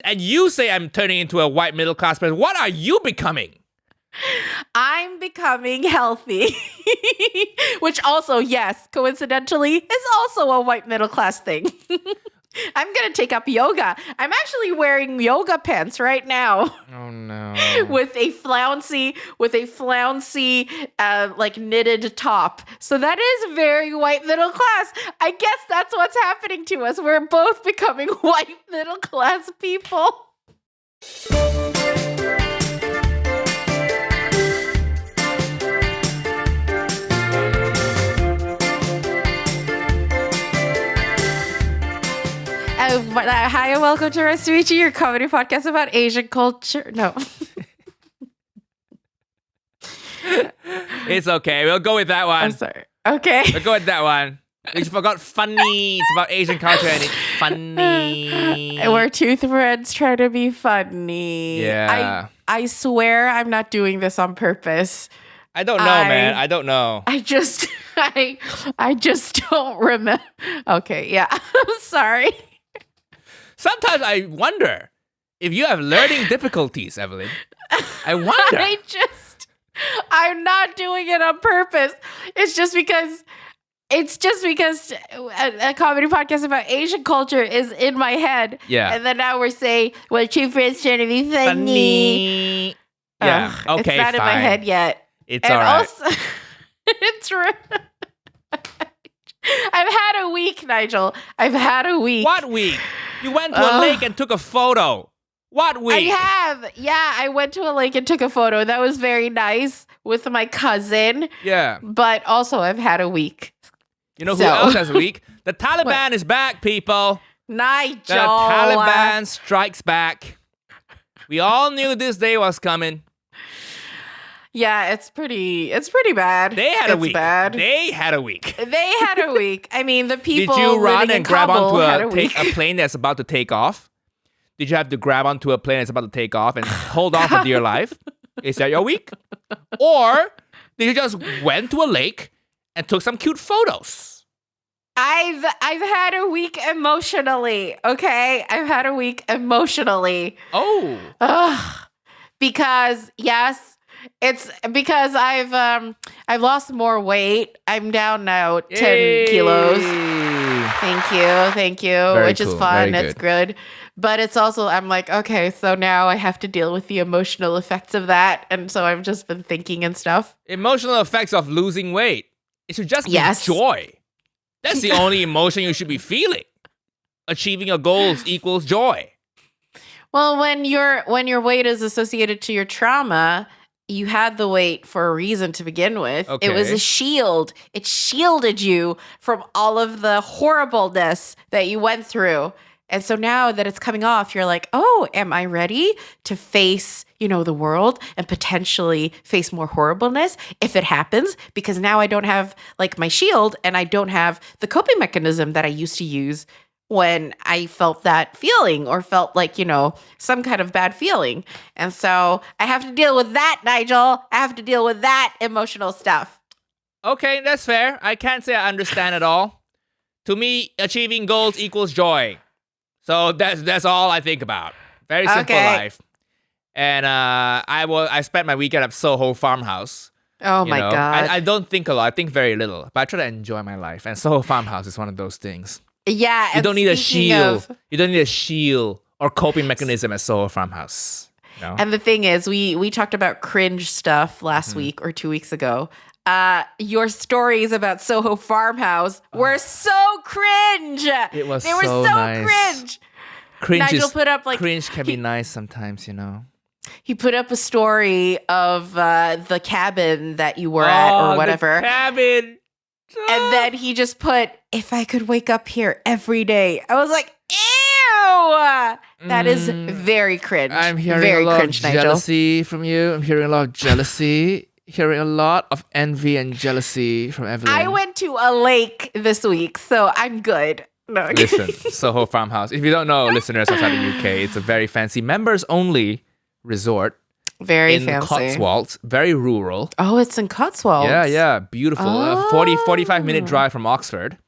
And you say I'm turning into a white middle class person. What are you becoming? I'm becoming healthy, which also, yes, coincidentally, is also a white middle class thing. I'm going to take up yoga. I'm actually wearing yoga pants right now. Oh, no. with a flouncy, like knitted top. So that is very white middle class. I guess that's what's happening to us. We're both becoming white middle class people. Hi and welcome to Restoichi, your comedy podcast about Asian culture. No. It's okay. We'll go with that one. I'm sorry. Okay. We'll go with that one. We forgot funny. It's about Asian culture and it's funny. We're two friends trying to be funny. Yeah. I swear I'm not doing this on purpose. I don't know, man. I don't know. I just don't remember. Okay, yeah. I'm sorry. Sometimes I wonder if you have learning difficulties, Evelyn. I wonder. I'm not doing it on purpose. It's just because a comedy podcast about Asian culture is in my head. Yeah. And then now we're saying, well, two friends trying to be funny. Yeah. Okay, it's not in my head yet. It's all right. Also, it's I've had a week, Nigel. I've had a week. What week? You went to a lake and took a photo. What week? I have. Yeah, I went to a lake and took a photo. That was very nice with my cousin. Yeah. But also, I've had a week. You know who else has a week? The Taliban is back, people. Nigel. The Taliban strikes back. We all knew this day was coming. Yeah, it's pretty bad. They had a week. Bad. They had a week. They had a week. I mean, the people Did you run living in and grab Kabul onto had a week. a plane that's about to take off? Did you have to grab onto a plane that's about to take off and hold on for dear life? Is that your week? Or did you just went to a lake and took some cute photos? I've had a week emotionally. Okay, I've had a week emotionally. Oh. Because yes. It's because I've lost more weight. I'm down now 10 kilos. Thank you. Very which cool. is fun. Very It's good. But it's also, I'm like, okay, so now I have to deal with the emotional effects of that. And so I've just been thinking and stuff. Emotional effects of losing weight. It should just be joy. That's the only emotion you should be feeling. Achieving your goals equals joy. Well, when your weight is associated to your trauma, you had the weight for a reason to begin with. Okay. It was a shield. It shielded you from all of the horribleness that you went through. And so now that it's coming off, you're like, oh, am I ready to face, the world and potentially face more horribleness if it happens? Because now I don't have like my shield and I don't have the coping mechanism that I used to use when I felt that feeling or felt like, some kind of bad feeling. And so I have to deal with that, Nigel. I have to deal with that emotional stuff. Okay, that's fair. I can't say I understand it all. To me, achieving goals equals joy. So that's all I think about. Very simple life. And I spent my weekend at Soho Farmhouse. Oh my God. I don't think a lot. I think very little. But I try to enjoy my life. And Soho Farmhouse is one of those things. Yeah, you don't need a shield. You don't need a shield or coping mechanism at Soho Farmhouse. And the thing is, we talked about cringe stuff last week or 2 weeks ago. Your stories about Soho Farmhouse were so cringe. They were so nice. cringe. Nigel put up cringe can be nice sometimes, He put up a story of the cabin that you were at or whatever. The cabin. And then he just put, if I could wake up here every day. I was like, ew! That is very cringe. I'm hearing very a lot cringe, of jealousy from you. I'm hearing a lot of jealousy. Hearing a lot of envy and jealousy from Evelyn. I went to a lake this week, so I'm good. No. Listen, Soho Farmhouse. If you don't know, listeners outside the UK, it's a very fancy members-only resort. Very fancy. In Cotswolds, very rural. Oh, it's in Cotswolds. Yeah, beautiful. 45-minute drive from Oxford.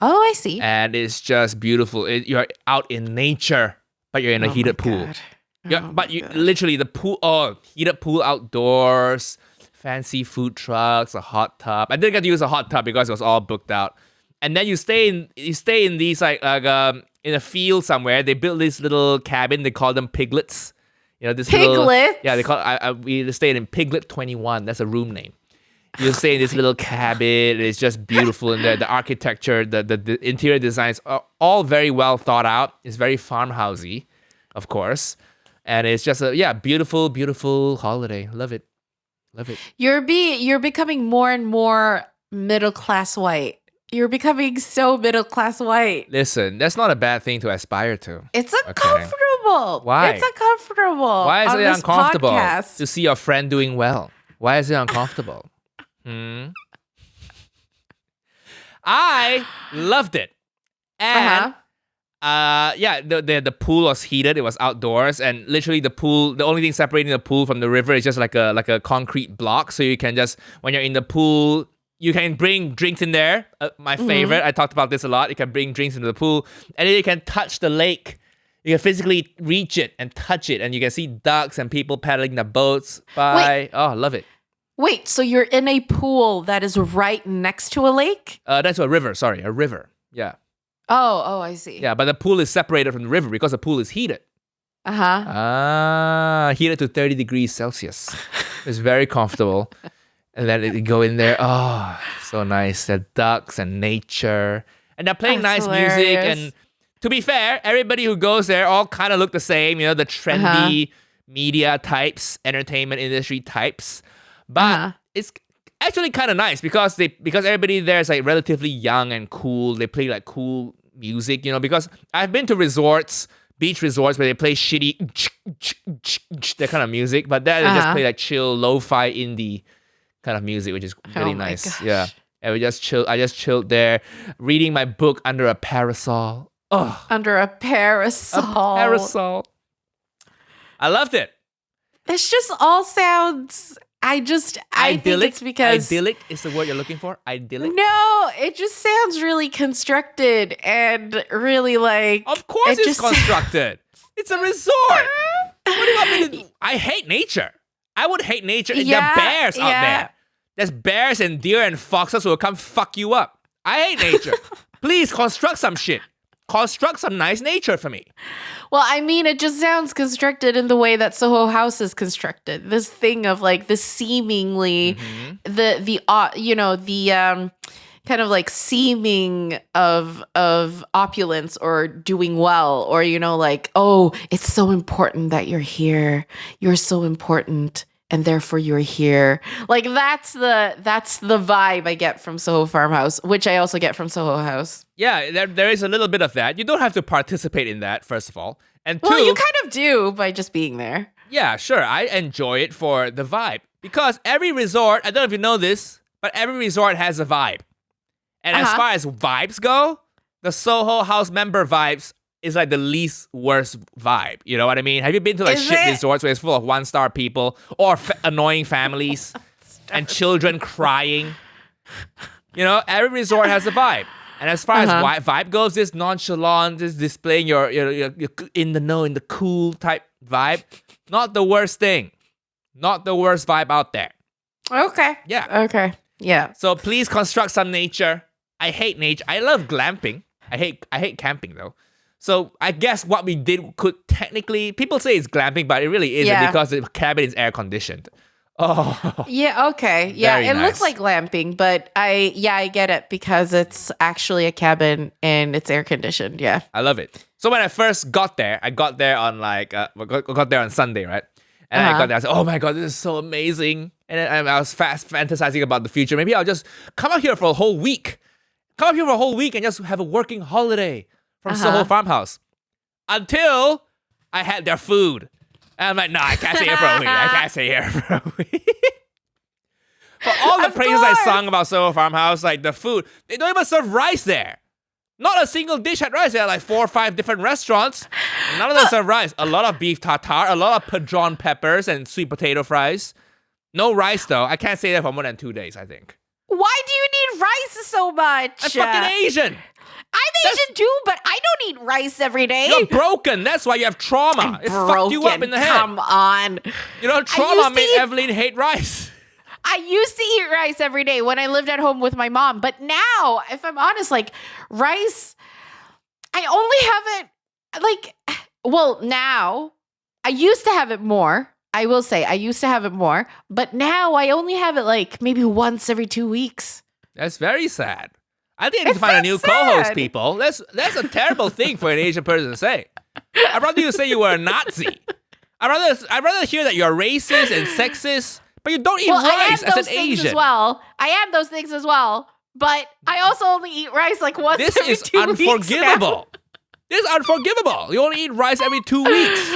Oh, I see. And it's just beautiful. You're out in nature, but you're in a heated pool. God. Yeah, but you literally the pool. Oh, heated pool outdoors, fancy food trucks, a hot tub. I didn't get to use a hot tub because it was all booked out. And then you stay in these in a field somewhere. They built this little cabin. They call them piglets. You know, this Piglets? They call. We stayed in Piglet 21. That's a room name. You stay in this little cabin. It's just beautiful in there. The architecture, the interior designs are all very well thought out. It's very farmhousey, of course. And it's just a beautiful, beautiful holiday. Love it. You're becoming more and more middle class white. You're becoming so middle class white. Listen, that's not a bad thing to aspire to. It's uncomfortable. Why? It's uncomfortable. Why is it uncomfortable podcast. to see your friend doing well? Why is it uncomfortable? I loved it. And the pool was heated. It was outdoors, and literally the only thing separating the pool from the river is just like a concrete block. So you can just, when you're in the pool, you can bring drinks in there. My favorite. I talked about this a lot. You can bring drinks into the pool, and then you can touch the lake. You can physically reach it and touch it, and you can see ducks and people paddling the boats by. Wait. Oh, I love it. Wait, so you're in a pool that is right next to a lake? That's a river. Sorry, a river. Yeah. Oh, I see. Yeah, but the pool is separated from the river because the pool is heated. Heated to 30 degrees Celsius. It's very comfortable. And then you go in there. Oh, so nice. The ducks and nature. And they're playing nice music. And to be fair, everybody who goes there all kind of look the same. You know, the trendy media types, entertainment industry types. But it's actually kind of nice because everybody there is like relatively young and cool. They play like cool music, you know, because I've been to beach resorts where they play shitty that kind of music, but there they just play like chill, lo-fi indie kind of music, which is really nice. Gosh. Yeah. And I just chilled there, reading my book under a parasol. Oh, under a parasol. A parasol. I loved it. This just all sounds. I think it's because idyllic is the word you're looking for. Idyllic. No, it just sounds really constructed and really like. Of course, it's constructed. It's a resort. What do you want me to do? I hate nature. I would hate nature. There are bears out there. There's bears and deer and foxes who will come fuck you up. I hate nature. Please construct some shit. Construct some nice nature for me. Well, I mean, it just sounds constructed in the way that Soho House is constructed. This thing of like the seemingly, the kind of like seeming of opulence or doing well, or like, oh, it's so important that you're here. You're so important, and therefore you're here. Like that's the vibe I get from Soho Farmhouse, which I also get from Soho House. Yeah, there is a little bit of that. You don't have to participate in that, first of all. And two, well, you kind of do by just being there. Yeah, sure. I enjoy it for the vibe. Because every resort, I don't know if you know this, but every resort has a vibe. And as far as vibes go, the Soho House member vibes is like the least worst vibe. You know what I mean? Have you been to like resorts where it's full of one-star people or annoying families and children crying? You know, every resort has a vibe. And as far as vibe goes, this nonchalant, this displaying your in the know, in the cool type vibe, not the worst thing. Not the worst vibe out there. Okay. Yeah. Okay. Yeah. So please construct some nature. I hate nature. I love glamping. I hate camping though. So I guess what we did could technically, people say it's glamping, but it really isn't because the cabin is air conditioned. Oh. Yeah, okay. Yeah, Very it nice. looks like glamping, but I get it because it's actually a cabin and it's air conditioned. Yeah. I love it. So when I first got there, I got there on got there on Sunday, right? And I got there, I said, oh my God, this is so amazing. And then I was fantasizing about the future. Maybe I'll just come out here for a whole week. Come out here for a whole week and just have a working holiday from Soho Farmhouse. Until I had their food. And I'm like, no, I can't stay here for a week. I can't stay here for a week. For all the praises I sung about Soho Farmhouse, like the food, they don't even serve rice there. Not a single dish had rice. There are like 4 or 5 different restaurants. None of them serve rice. A lot of beef tartare, a lot of padron peppers and sweet potato fries. No rice though. I can't stay there for more than 2 days, I think. Why do you need rice so much? I'm fucking Asian. I'm Asian too, but I don't eat rice every day. You're broken. That's why you have trauma. It fucked you up in the head. Come on. Trauma made Evelyn hate rice. I used to eat rice every day when I lived at home with my mom. But now, if I'm honest, like rice, I only have it now I used to have it more. I will say I used to have it more, but now I only have it like maybe once every 2 weeks. That's very sad. I think I need to find a new co-host, people. That's a terrible thing for an Asian person to say. I'd rather you say you were a Nazi. I'd rather hear that you're racist and sexist, but you don't eat rice as an Asian. As well. I am those things as well, but I also only eat rice like once every 2 weeks. This is unforgivable. This is unforgivable. You only eat rice every 2 weeks.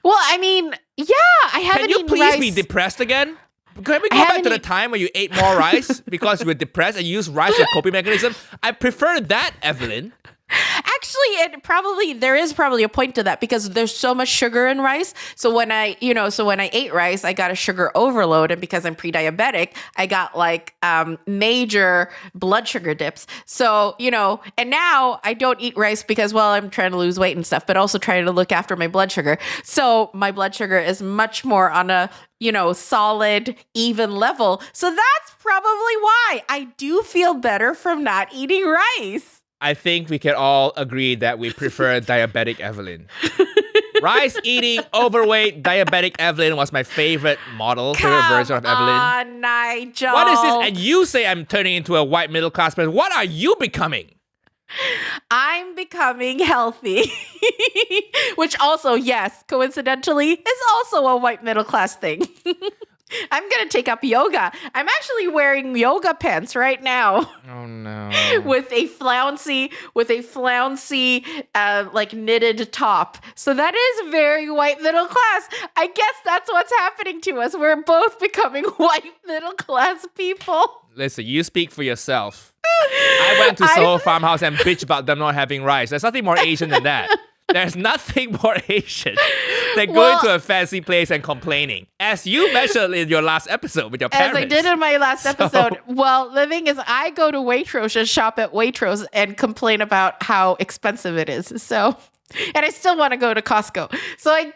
Well, I mean, yeah, I haven't eaten rice. Can you please be depressed again? Can we go back to the time where you ate more rice because you were depressed and you used rice as a coping mechanism? I prefer that, Evelyn. Actually, there is probably a point to that because there's so much sugar in rice. So when I ate rice, I got a sugar overload, and because I'm pre-diabetic, I got like major blood sugar dips. So and now I don't eat rice because I'm trying to lose weight and stuff, but also trying to look after my blood sugar. So my blood sugar is much more on a solid, even level. So that's probably why I do feel better from not eating rice. I think we can all agree that we prefer diabetic Evelyn. Rice eating, overweight, diabetic Evelyn was my favorite favorite version of Evelyn. Come on, Nigel. What is this? And you say I'm turning into a white middle class person. What are you becoming? I'm becoming healthy. Which also, yes, coincidentally, is also a white middle class thing. I'm going to take up yoga. I'm actually wearing yoga pants right now. Oh, no. with a flouncy, like knitted top. So that is very white middle class. I guess that's what's happening to us. We're both becoming white middle class people. Listen, you speak for yourself. I went to Soho Farmhouse and bitched about them not having rice. There's nothing more Asian than that. There's nothing more Asian than going to a fancy place and complaining. As you mentioned in your last episode with your parents. As I did in my last episode. Well, the thing is, I go to Waitrose and shop at Waitrose and complain about how expensive it is. So, and I still want to go to Costco. So I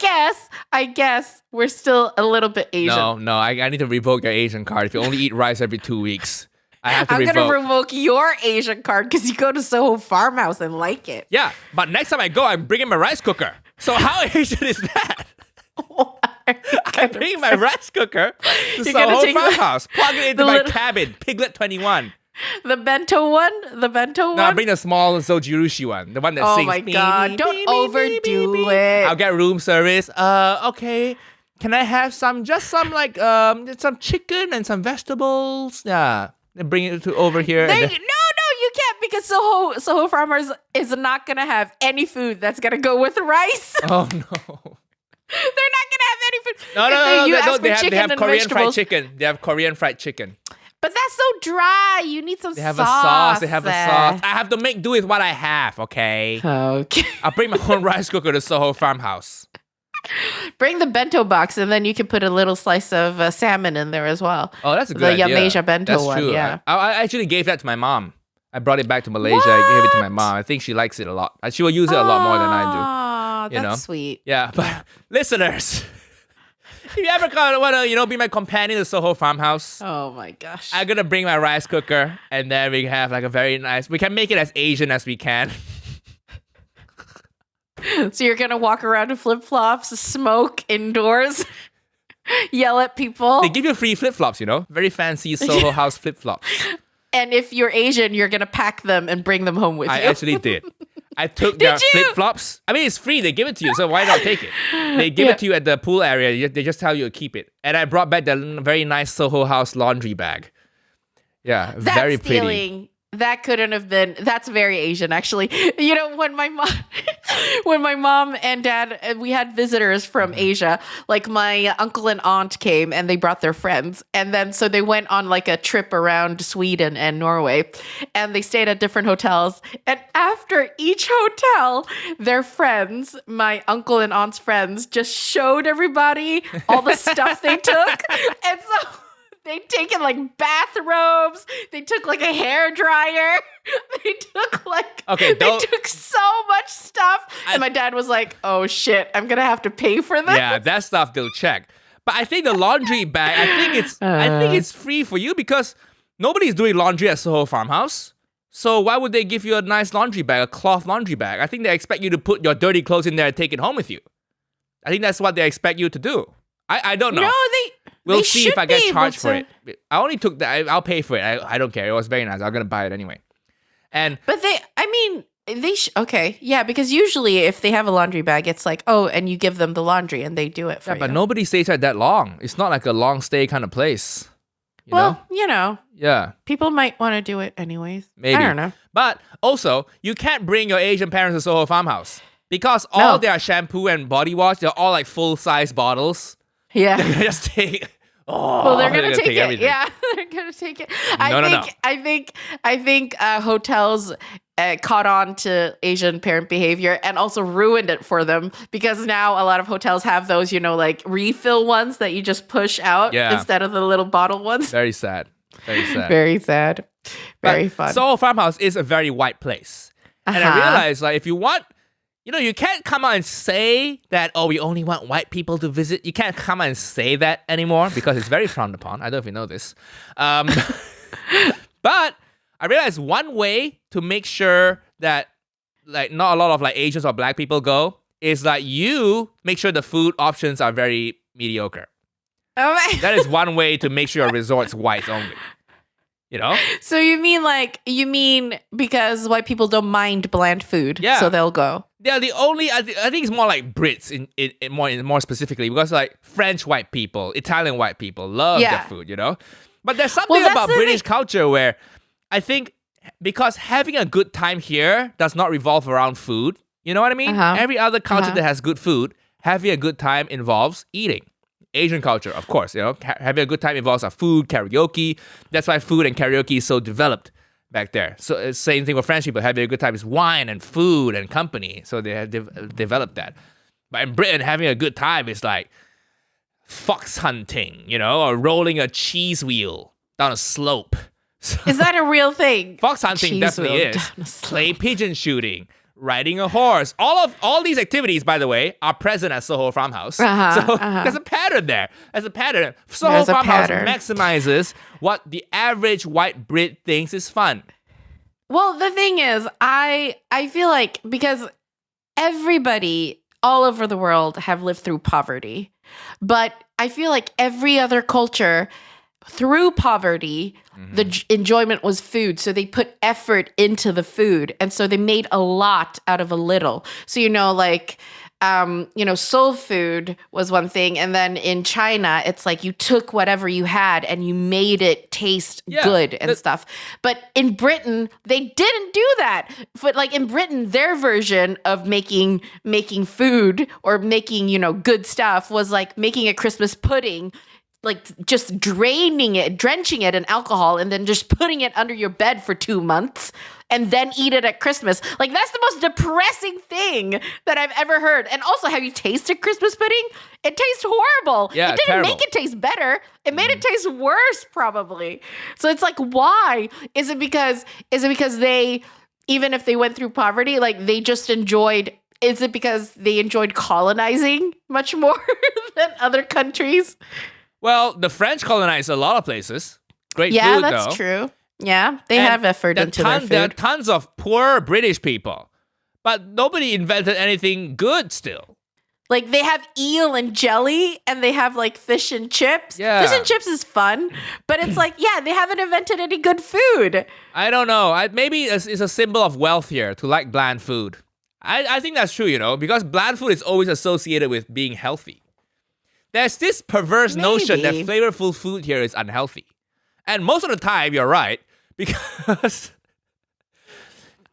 guess we're still a little bit Asian. No, I need to revoke your Asian card if you only eat rice every 2 weeks. I'm going to revoke your Asian card because you go to Soho Farmhouse and like it. Yeah, but next time I go, I'm bringing my rice cooker. So how Asian is that? I'm bringing my rice cooker to Soho Farmhouse. Plug it into my cabin. Piglet 21. The bento one? No, I'm bringing the small Zojirushi one. The one that sings. Oh my God. Don't overdo it. I'll get room service. Okay. Can I have some chicken and some vegetables? Yeah. Bring it over here. No, you can't because Soho Farmers is not going to have any food that's going to go with rice. Oh, no. They're not going to have any food. No. They have Korean fried chicken. They have Korean fried chicken. But that's so dry. You need some sauce. They have a sauce. I have to make do with what I have, okay? Okay. I'll bring my own rice cooker to Soho Farmhouse. Bring the bento box, and then you can put a little slice of salmon in there as well. Oh, that's a good idea. The Yamasia bento that's one, true. yeah. I actually gave that to my mom. I brought it back to Malaysia. I gave it to my mom. I think she likes it a lot. She will use it a lot more than I do. That's sweet. Yeah, but listeners, if you ever want to, be my companion to Soho Farmhouse. Oh my gosh. I'm going to bring my rice cooker, and then we have like a very nice, we can make it as Asian as we can. So you're going to walk around in flip-flops, smoke indoors, yell at people. They give you free flip-flops, very fancy Soho House flip-flops. And if you're Asian, you're going to pack them and bring them home with you. I actually did. I took their flip-flops. I mean, it's free. They give it to you, so why not take it? They give it to you at the pool area. They just tell you to keep it. And I brought back the very nice Soho House laundry bag. Yeah, very pretty. That couldn't have been. That's very Asian, actually. When my mom and dad, we had visitors from Asia. Like my uncle and aunt came, and they brought their friends, and then so they went on like a trip around Sweden and Norway, and they stayed at different hotels. And after each hotel, their friends, my uncle and aunt's friends, just showed everybody all the stuff they took, and so They'd taken like bathrobes. They took like a hair dryer. They took like they took so much stuff. And my dad was like, "Oh shit, I'm gonna have to pay for this." Yeah, that stuff they'll check. But I think the laundry bag, I think it's free for you because nobody's doing laundry at Soho Farmhouse. So why would they give you a nice laundry bag, a cloth laundry bag? I think they expect you to put your dirty clothes in there and take it home with you. I think that's what they expect you to do. I don't know. No, we'll see if I get charged for it. I only took that. I'll pay for it. I don't care. It was very nice. I'm gonna buy it anyway. But okay, yeah, because usually if they have a laundry bag, it's like, oh, and you give them the laundry and they do it for you. But nobody stays there that long. It's not like a long stay kind of place. You know? Yeah. People might want to do it anyways. Maybe. I don't know. But also, you can't bring your Asian parents to Soho Farmhouse because all their shampoo and body wash, they're all like full-size bottles. Yeah. They're gonna just take... they're gonna take it. Everything. Yeah, they're gonna take it. No. I think hotels caught on to Asian parent behavior and also ruined it for them because now a lot of hotels have those, like refill ones that you just push out instead of the little bottle ones. Very sad. Very sad. Very sad. Very fun. Soho Farmhouse is a very white place, and I realized if you want. You can't come out and say that, we only want white people to visit. You can't come out and say that anymore because it's very frowned upon. I don't know if you know this. But I realized one way to make sure that not a lot of Asians or black people go is you make sure the food options are very mediocre. Oh, that is one way to make sure your resort's white only. So you mean because white people don't mind bland food, so they'll go. They're the only. I think it's more like Brits in more specifically because French white people, Italian white people love their food, But there's something about British culture where I think because having a good time here does not revolve around food. You know what I mean? Every other culture that has good food, having a good time involves eating. Asian culture, of course, having a good time involves food, karaoke. That's why food and karaoke is so developed back there. So same thing with French people. Having a good time is wine and food and company. So they have developed that. But in Britain, having a good time is fox hunting, or rolling a cheese wheel down a slope. So, is that a real thing? Fox hunting definitely is. Clay pigeon shooting. Riding a horse. All these activities, by the way, are present at Soho Farmhouse. There's a pattern there. Soho Farmhouse maximizes what the average white Brit thinks is fun. Well, the thing is, I feel like because everybody all over the world have lived through poverty, but I feel like every other culture through poverty, the enjoyment was food. So they put effort into the food. And so they made a lot out of a little. So, soul food was one thing. And then in China, it's you took whatever you had and you made it taste good and stuff. But in Britain, they didn't do that. But in Britain, their version of making food or making, good stuff was making a Christmas pudding, just drenching it in alcohol and then just putting it under your bed for 2 months and then eat it at Christmas. That's the most depressing thing that I've ever heard. And also, have you tasted Christmas pudding? It tastes horrible. Yeah, it didn't terrible. make it taste better. It made it taste worse, probably. So it's why? Is it because they, even if they went through poverty, they just enjoyed, is it because they enjoyed colonizing much more than other countries? Well, the French colonized a lot of places. Great food, though. Yeah, that's true. Yeah, they have effort into their food. There are tons of poor British people, but nobody invented anything good still. They have eel and jelly, and they have fish and chips. Yeah. Fish and chips is fun, but it's they haven't invented any good food. I don't know. Maybe it's a symbol of wealth here to like bland food. I think that's true, because bland food is always associated with being healthy. There's this perverse notion that flavorful food here is unhealthy. And most of the time, you're right, because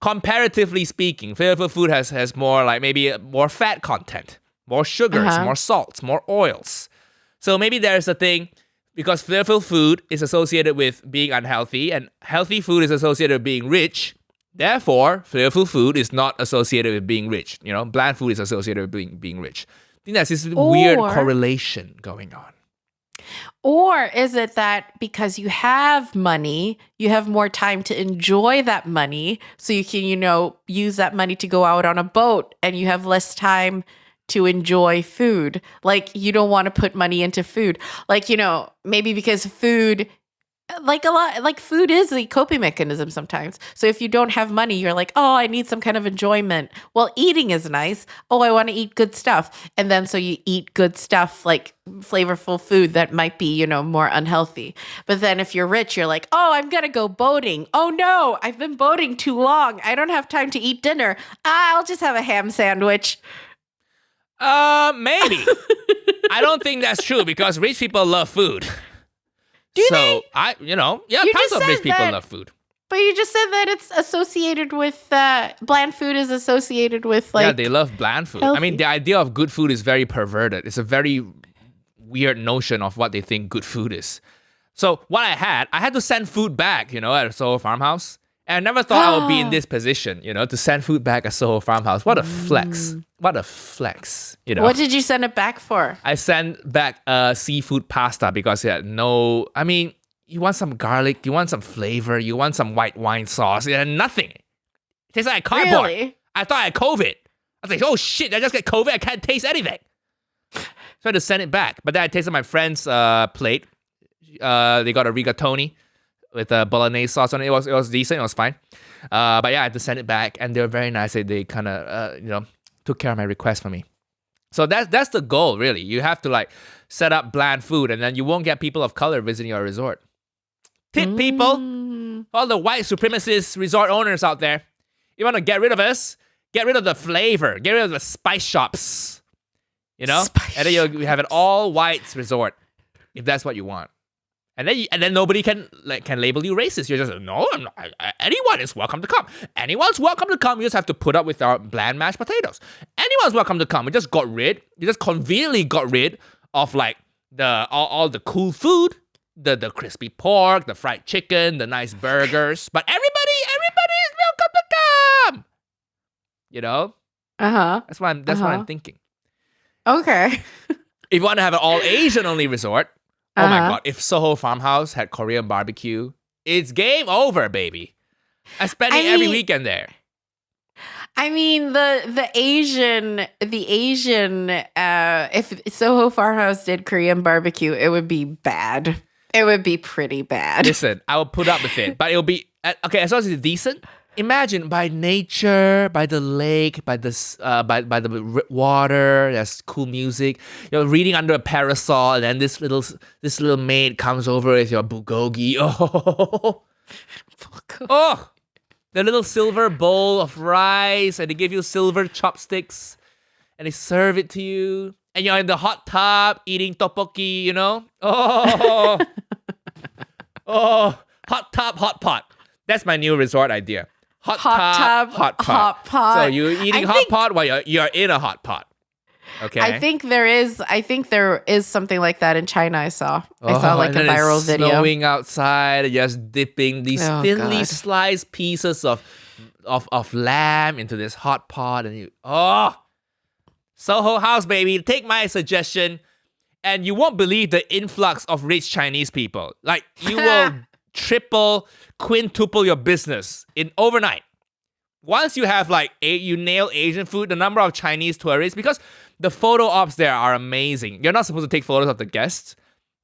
comparatively speaking, flavorful food has more maybe more fat content, more sugars, more salts, more oils. So maybe there's a thing, because flavorful food is associated with being unhealthy, and healthy food is associated with being rich. Therefore, flavorful food is not associated with being rich. Bland food is associated with being rich. I think there's this weird correlation going on. Or is it that because you have money, you have more time to enjoy that money, so you can, use that money to go out on a boat, and you have less time to enjoy food? Like, you don't want to put money into food. Like, maybe because food, food is the coping mechanism sometimes. So if you don't have money, you're like, oh, I need some kind of enjoyment. Well, eating is nice. Oh, I want to eat good stuff. And then so you eat good stuff, like flavorful food that might be, more unhealthy. But then if you're rich, you're like, oh, I'm going to go boating. Oh no, I've been boating too long. I don't have time to eat dinner. I'll just have a ham sandwich. Maybe. I don't think that's true because rich people love food. Do they? Tons of rich people love food. But you just said that it's associated with, bland food is associated with, Yeah, they love bland food. healthy. I mean, the idea of good food is very perverted. It's a very weird notion of what they think good food is. So what I had to send food back, at a Soho Farmhouse. And I never thought I would be in this position, to send food back at Soho Farmhouse. What a flex. What a flex, What did you send it back for? I sent back seafood pasta because it had you want some garlic, you want some flavor, you want some white wine sauce. It had nothing. It tastes like cardboard. Really? I thought I had COVID. I was like, oh shit, I just get COVID. I can't taste anything. So I had to send it back. But then I tasted my friend's plate. They got a rigatoni with a bolognese sauce on it. It was decent. It was fine. But yeah, I had to send it back, and they were very nice. They kind of took care of my request for me. So that's the goal, really. You have to set up bland food, and then you won't get people of color visiting your resort. Tip people, all the white supremacist resort owners out there, you want to get rid of us? Get rid of the flavor. Get rid of the spice shops. And then you have an all whites resort, if that's what you want. And then nobody can label you racist. You're just no, I'm not, anyone is welcome to come. Anyone's welcome to come. You just have to put up with our bland mashed potatoes. Anyone's welcome to come. You just conveniently got rid of all the cool food, the crispy pork, the fried chicken, the nice burgers. But everybody is welcome to come. That's what I'm thinking. Okay. If you want to have an all Asian only resort. Oh my God, if Soho Farmhouse had Korean barbecue, it's game over, baby. I'm spending every weekend there. I mean, the Asian, if Soho Farmhouse did Korean barbecue, it would be bad. It would be pretty bad. Listen, I will put up with it, but it'll be, okay, as long as it's decent. Imagine by nature, by the lake, by the water. There's cool music. You're reading under a parasol, and then this little maid comes over with your bulgogi. The little silver bowl of rice, and they give you silver chopsticks, and they serve it to you, and you're in the hot tub eating tteokbokki. Hot tub, hot pot. That's my new resort idea. Hot tub, hot pot. So you're eating hot pot while you're in a hot pot. Okay. I think there is something like that in China. I saw a viral video. Snowing outside, and just dipping these thinly sliced pieces of lamb into this hot pot, and Soho House, baby. Take my suggestion, and you won't believe the influx of rich Chinese people. You will triple, quintuple your business in overnight. Once you have you nail Asian food, the number of Chinese tourists, because the photo ops there are amazing. You're not supposed to take photos of the guests,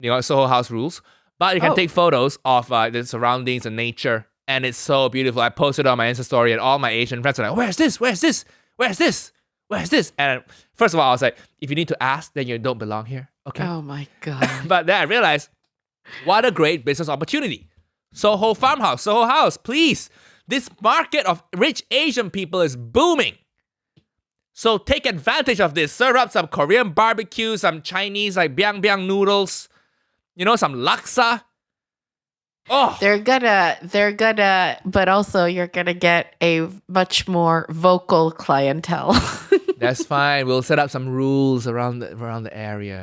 Soho House rules, but you can take photos of the surroundings and nature, and it's so beautiful. I posted on my Insta story, and all my Asian friends are like, "Where's this? Where's this? Where's this? Where's this?" And first of all, I was like, if you need to ask, then you don't belong here. Okay. Oh my God. But then I realized, what a great business opportunity. Soho Farmhouse, Soho House, please. This market of rich Asian people is booming. So take advantage of this. Serve up some Korean barbecue, some Chinese biang biang noodles, some laksa. Oh, they're gonna, but also you're gonna get a much more vocal clientele. That's fine. We'll set up some rules around the area,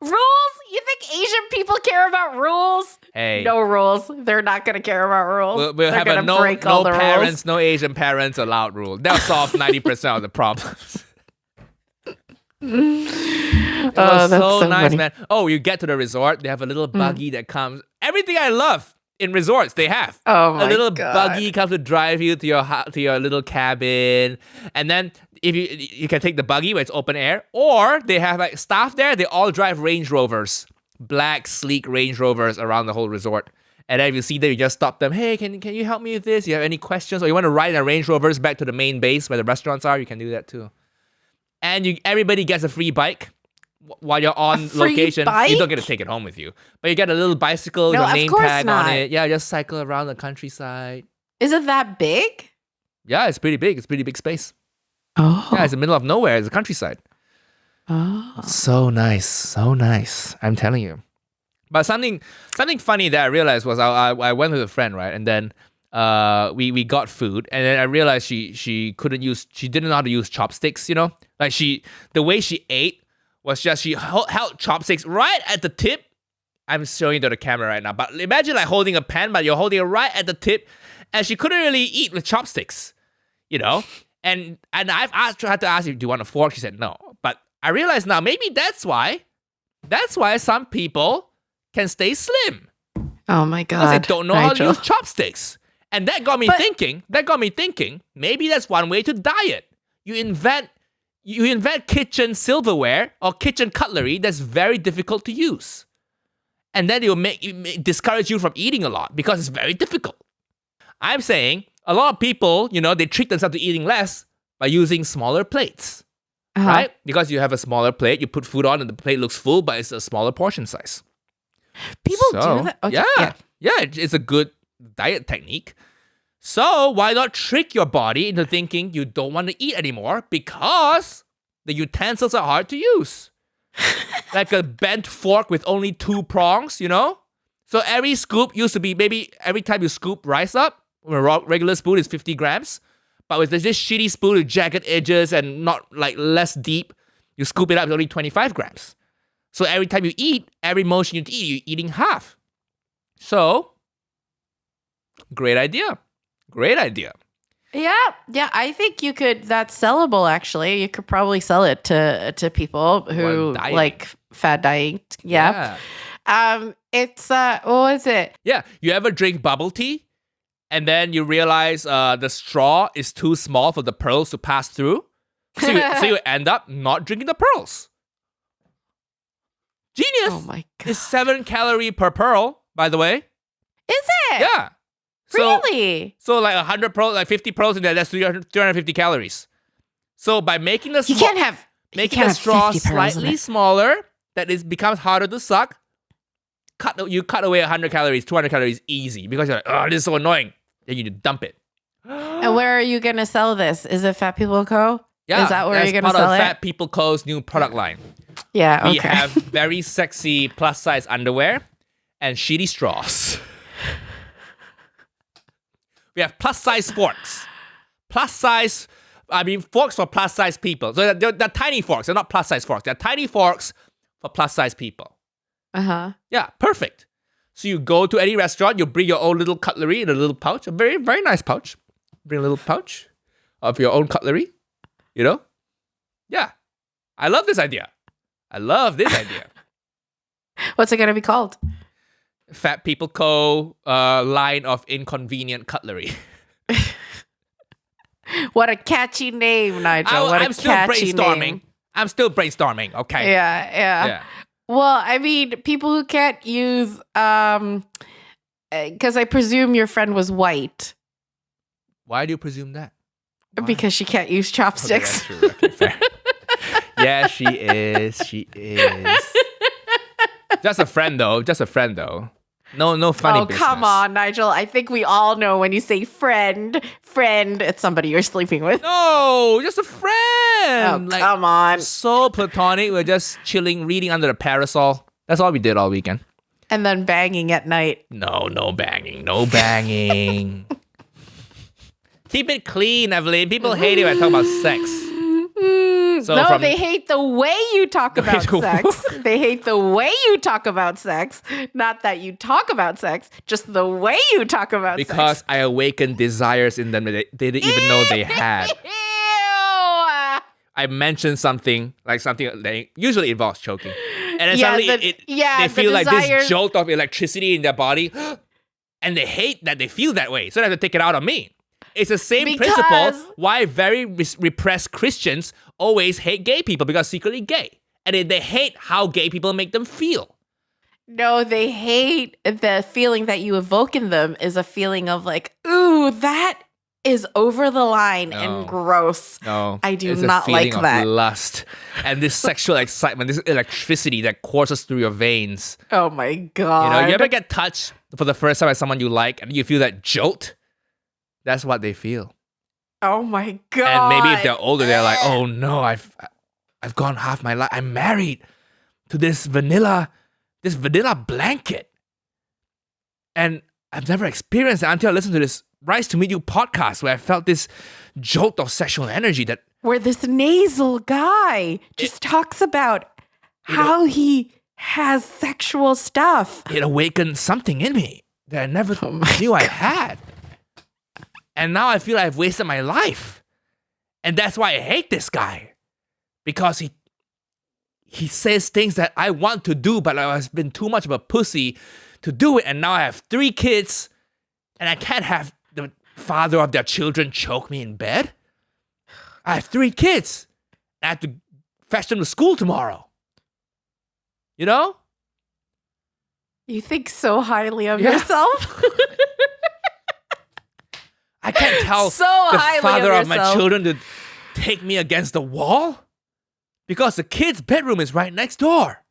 Rules? You think Asian people care about rules? Hey. No rules. They're not going to care about rules. We'll have a no parents, no Asian parents allowed rule. That'll solve 90% of the problems. It was that's so nice, funny. man. Oh, you get to the resort, they have a little buggy that comes. Everything I love in resorts, they have. Oh my A little God. buggy comes to drive you to your little cabin, and then if you can take the buggy where it's open air, or they have like staff there. They all drive Range Rovers, black sleek Range Rovers around the whole resort. And then if you see them, you just stop them. Hey, can you help me with this? You have any questions, or you want to ride in a Range Rovers back to the main base where the restaurants are? You can do that too. And everybody gets a free bike while you're on free location. bike? You don't get to take it home with you, but you get a little bicycle, No, your of name course tag not. on it. Yeah, just cycle around the countryside. Is it that big? Yeah, it's pretty big. It's pretty big space. Oh. Yeah, it's the middle of nowhere. It's the countryside. Oh. So nice, so nice. I'm telling you. But something funny that I realized was I went with a friend, right, and then we got food, and then I realized she didn't know how to use chopsticks. You know, like the way she ate was just she held chopsticks right at the tip. I'm showing you to the camera right now, but imagine like holding a pan, but you're holding it right at the tip, and she couldn't really eat with chopsticks. You know, and I've tried to ask her, do you want a fork? She said no, but I realize now maybe that's why some people can stay slim. Oh my God. Because they don't know how to Nigel. use chopsticks. And that got me thinking, maybe that's one way to diet. You invent kitchen silverware or kitchen cutlery that's very difficult to use. And then it will discourage you from eating a lot because it's very difficult. I'm saying a lot of people, they trick themselves to eating less by using smaller plates. Right? Because you have a smaller plate, you put food on and the plate looks full, but it's a smaller portion size. People do that? Okay. Yeah, it's a good diet technique. So why not trick your body into thinking you don't want to eat anymore because the utensils are hard to use. Like a bent fork with only 2 prongs, So every scoop used to be, maybe every time you scoop rice up, a regular spoon is 50 grams. But with this shitty spoon with jagged edges and not like less deep, you scoop it up, it's only 25 grams. So every time you eat, every motion you eat, you're eating half. So, great idea. Yeah, I think you could. That's sellable. Actually, you could probably sell it to people who like fad dieting. Yeah. It's what is it? Yeah, you ever drink bubble tea, and then you realize the straw is too small for the pearls to pass through, so you end up not drinking the pearls. Genius. Oh my God. It's 7 calories per pearl, by the way. Is it? Yeah. Really? So like 100 pearls, like 50 pearls in there, that's 350 calories. So by making the straw slightly smaller, that it becomes harder to suck, you cut away 100 calories, 200 calories easy because you're like, oh, this is so annoying. Then you dump it. And where are you going to sell this? Is it Fat People Co? Yeah, is that where you're going to sell part of it? Fat People Co.'s new product line. Yeah, okay. We have very sexy plus size underwear and shitty straws. We have plus size forks. Forks for plus size people. So they're tiny forks. They're not plus size forks. They're tiny forks for plus size people. Uh-huh. Yeah, perfect. So you go to any restaurant, you bring your own little cutlery in a little pouch, a very, very nice pouch. Bring a little pouch of your own cutlery, Yeah. I love this idea. What's it going to be called? Fat People Co. Line of inconvenient cutlery. What a catchy name, Nigel. I'm still brainstorming. Okay. Yeah. Well, I mean, people who can't use, because I presume your friend was white. Why do you presume that? Why? Because she can't use chopsticks. Okay, that's true. Okay, fair. Yeah, she is. Just a friend though. No funny business. Come on, Nigel. I think we all know when you say friend, it's somebody you're sleeping with. No, just a friend. Oh, come on. So platonic. We're just chilling, reading under the parasol. That's all we did all weekend. And then banging at night. No banging. Keep it clean, Evelyn. People hate it when I talk about sex. So they hate the way you talk about sex. They hate the way you talk about sex. Not that you talk about sex, just the way you talk about sex. Because I awakened desires in them that they didn't even know they had. Ew! I mention something that usually involves choking, and then suddenly they feel like this jolt of electricity in their body, and they hate that they feel that way, so they have to take it out on me. It's the same principle why very repressed Christians always hate gay people, because secretly gay, and they hate how gay people make them feel. No, they hate the feeling that you evoke in them is a feeling of like, ooh, that is over the line and gross. No, I do not like that. Of lust and this sexual excitement, this electricity that courses through your veins. Oh my God. You ever get touched for the first time by someone you like and you feel that jolt? That's what they feel. Oh my God. And maybe if they're older, they're like, oh no, I've gone half my life. I'm married to this vanilla blanket. And I've never experienced it until I listened to this Rise to Meet You podcast where I felt this jolt of sexual energy where this nasal guy just talks about how he has sexual stuff. It awakened something in me that I never knew I had. And now I feel I've wasted my life. And that's why I hate this guy. Because he says things that I want to do, but I've been too much of a pussy to do it. And now I have 3 kids, and I can't have the father of their children choke me in bed. I have 3 kids. I have to fetch them to school tomorrow. You know? You think so highly of yourself? I can't tell the father of my children to take me against the wall because the kid's bedroom is right next door.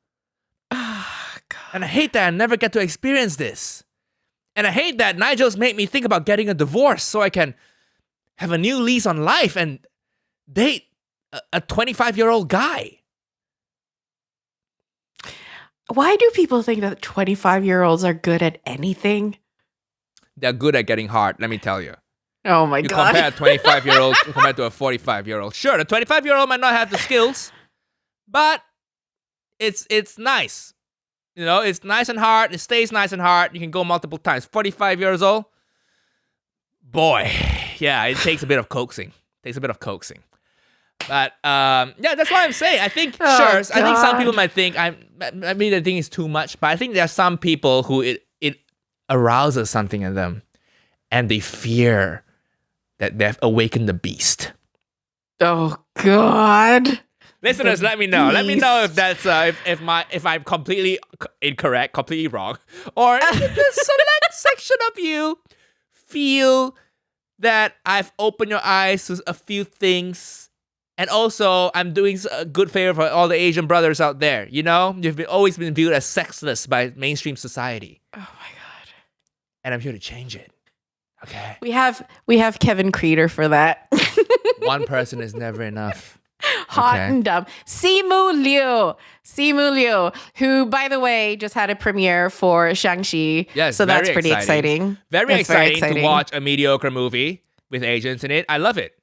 Oh, God. And I hate that I never get to experience this. And I hate that Nigel's made me think about getting a divorce so I can have a new lease on life and date a 25-year-old guy. Why do people think that 25-year-olds are good at anything? They're good at getting hard, let me tell you. Oh my God. You compare a 25-year-old compared to a 45-year-old. Sure, the 25-year-old might not have the skills, but it's nice. You know, it's nice and hard. It stays nice and hard. You can go multiple times. 45 years old, boy, yeah, it takes a bit of coaxing. But yeah, that's what I'm saying. I think I think some people might think I mean the thing is too much, but I think there are some people who it arouses something in them, and they fear that they've awakened the beast. Oh God. Listeners, let me know. Let me know if that's if I'm completely incorrect, completely wrong, or if the select section of you feel that I've opened your eyes to a few things, and also I'm doing a good favor for all the Asian brothers out there. You know, you've always been viewed as sexless by mainstream society. Oh my God. And I'm here to change it. Okay. We have Kevin Creeder for that. One person is never enough. Hot and dumb. Simu Liu, who, by the way, just had a premiere for Shang-Chi. Yes, so that's pretty exciting. Very exciting to watch a mediocre movie with Asians in it. I love it.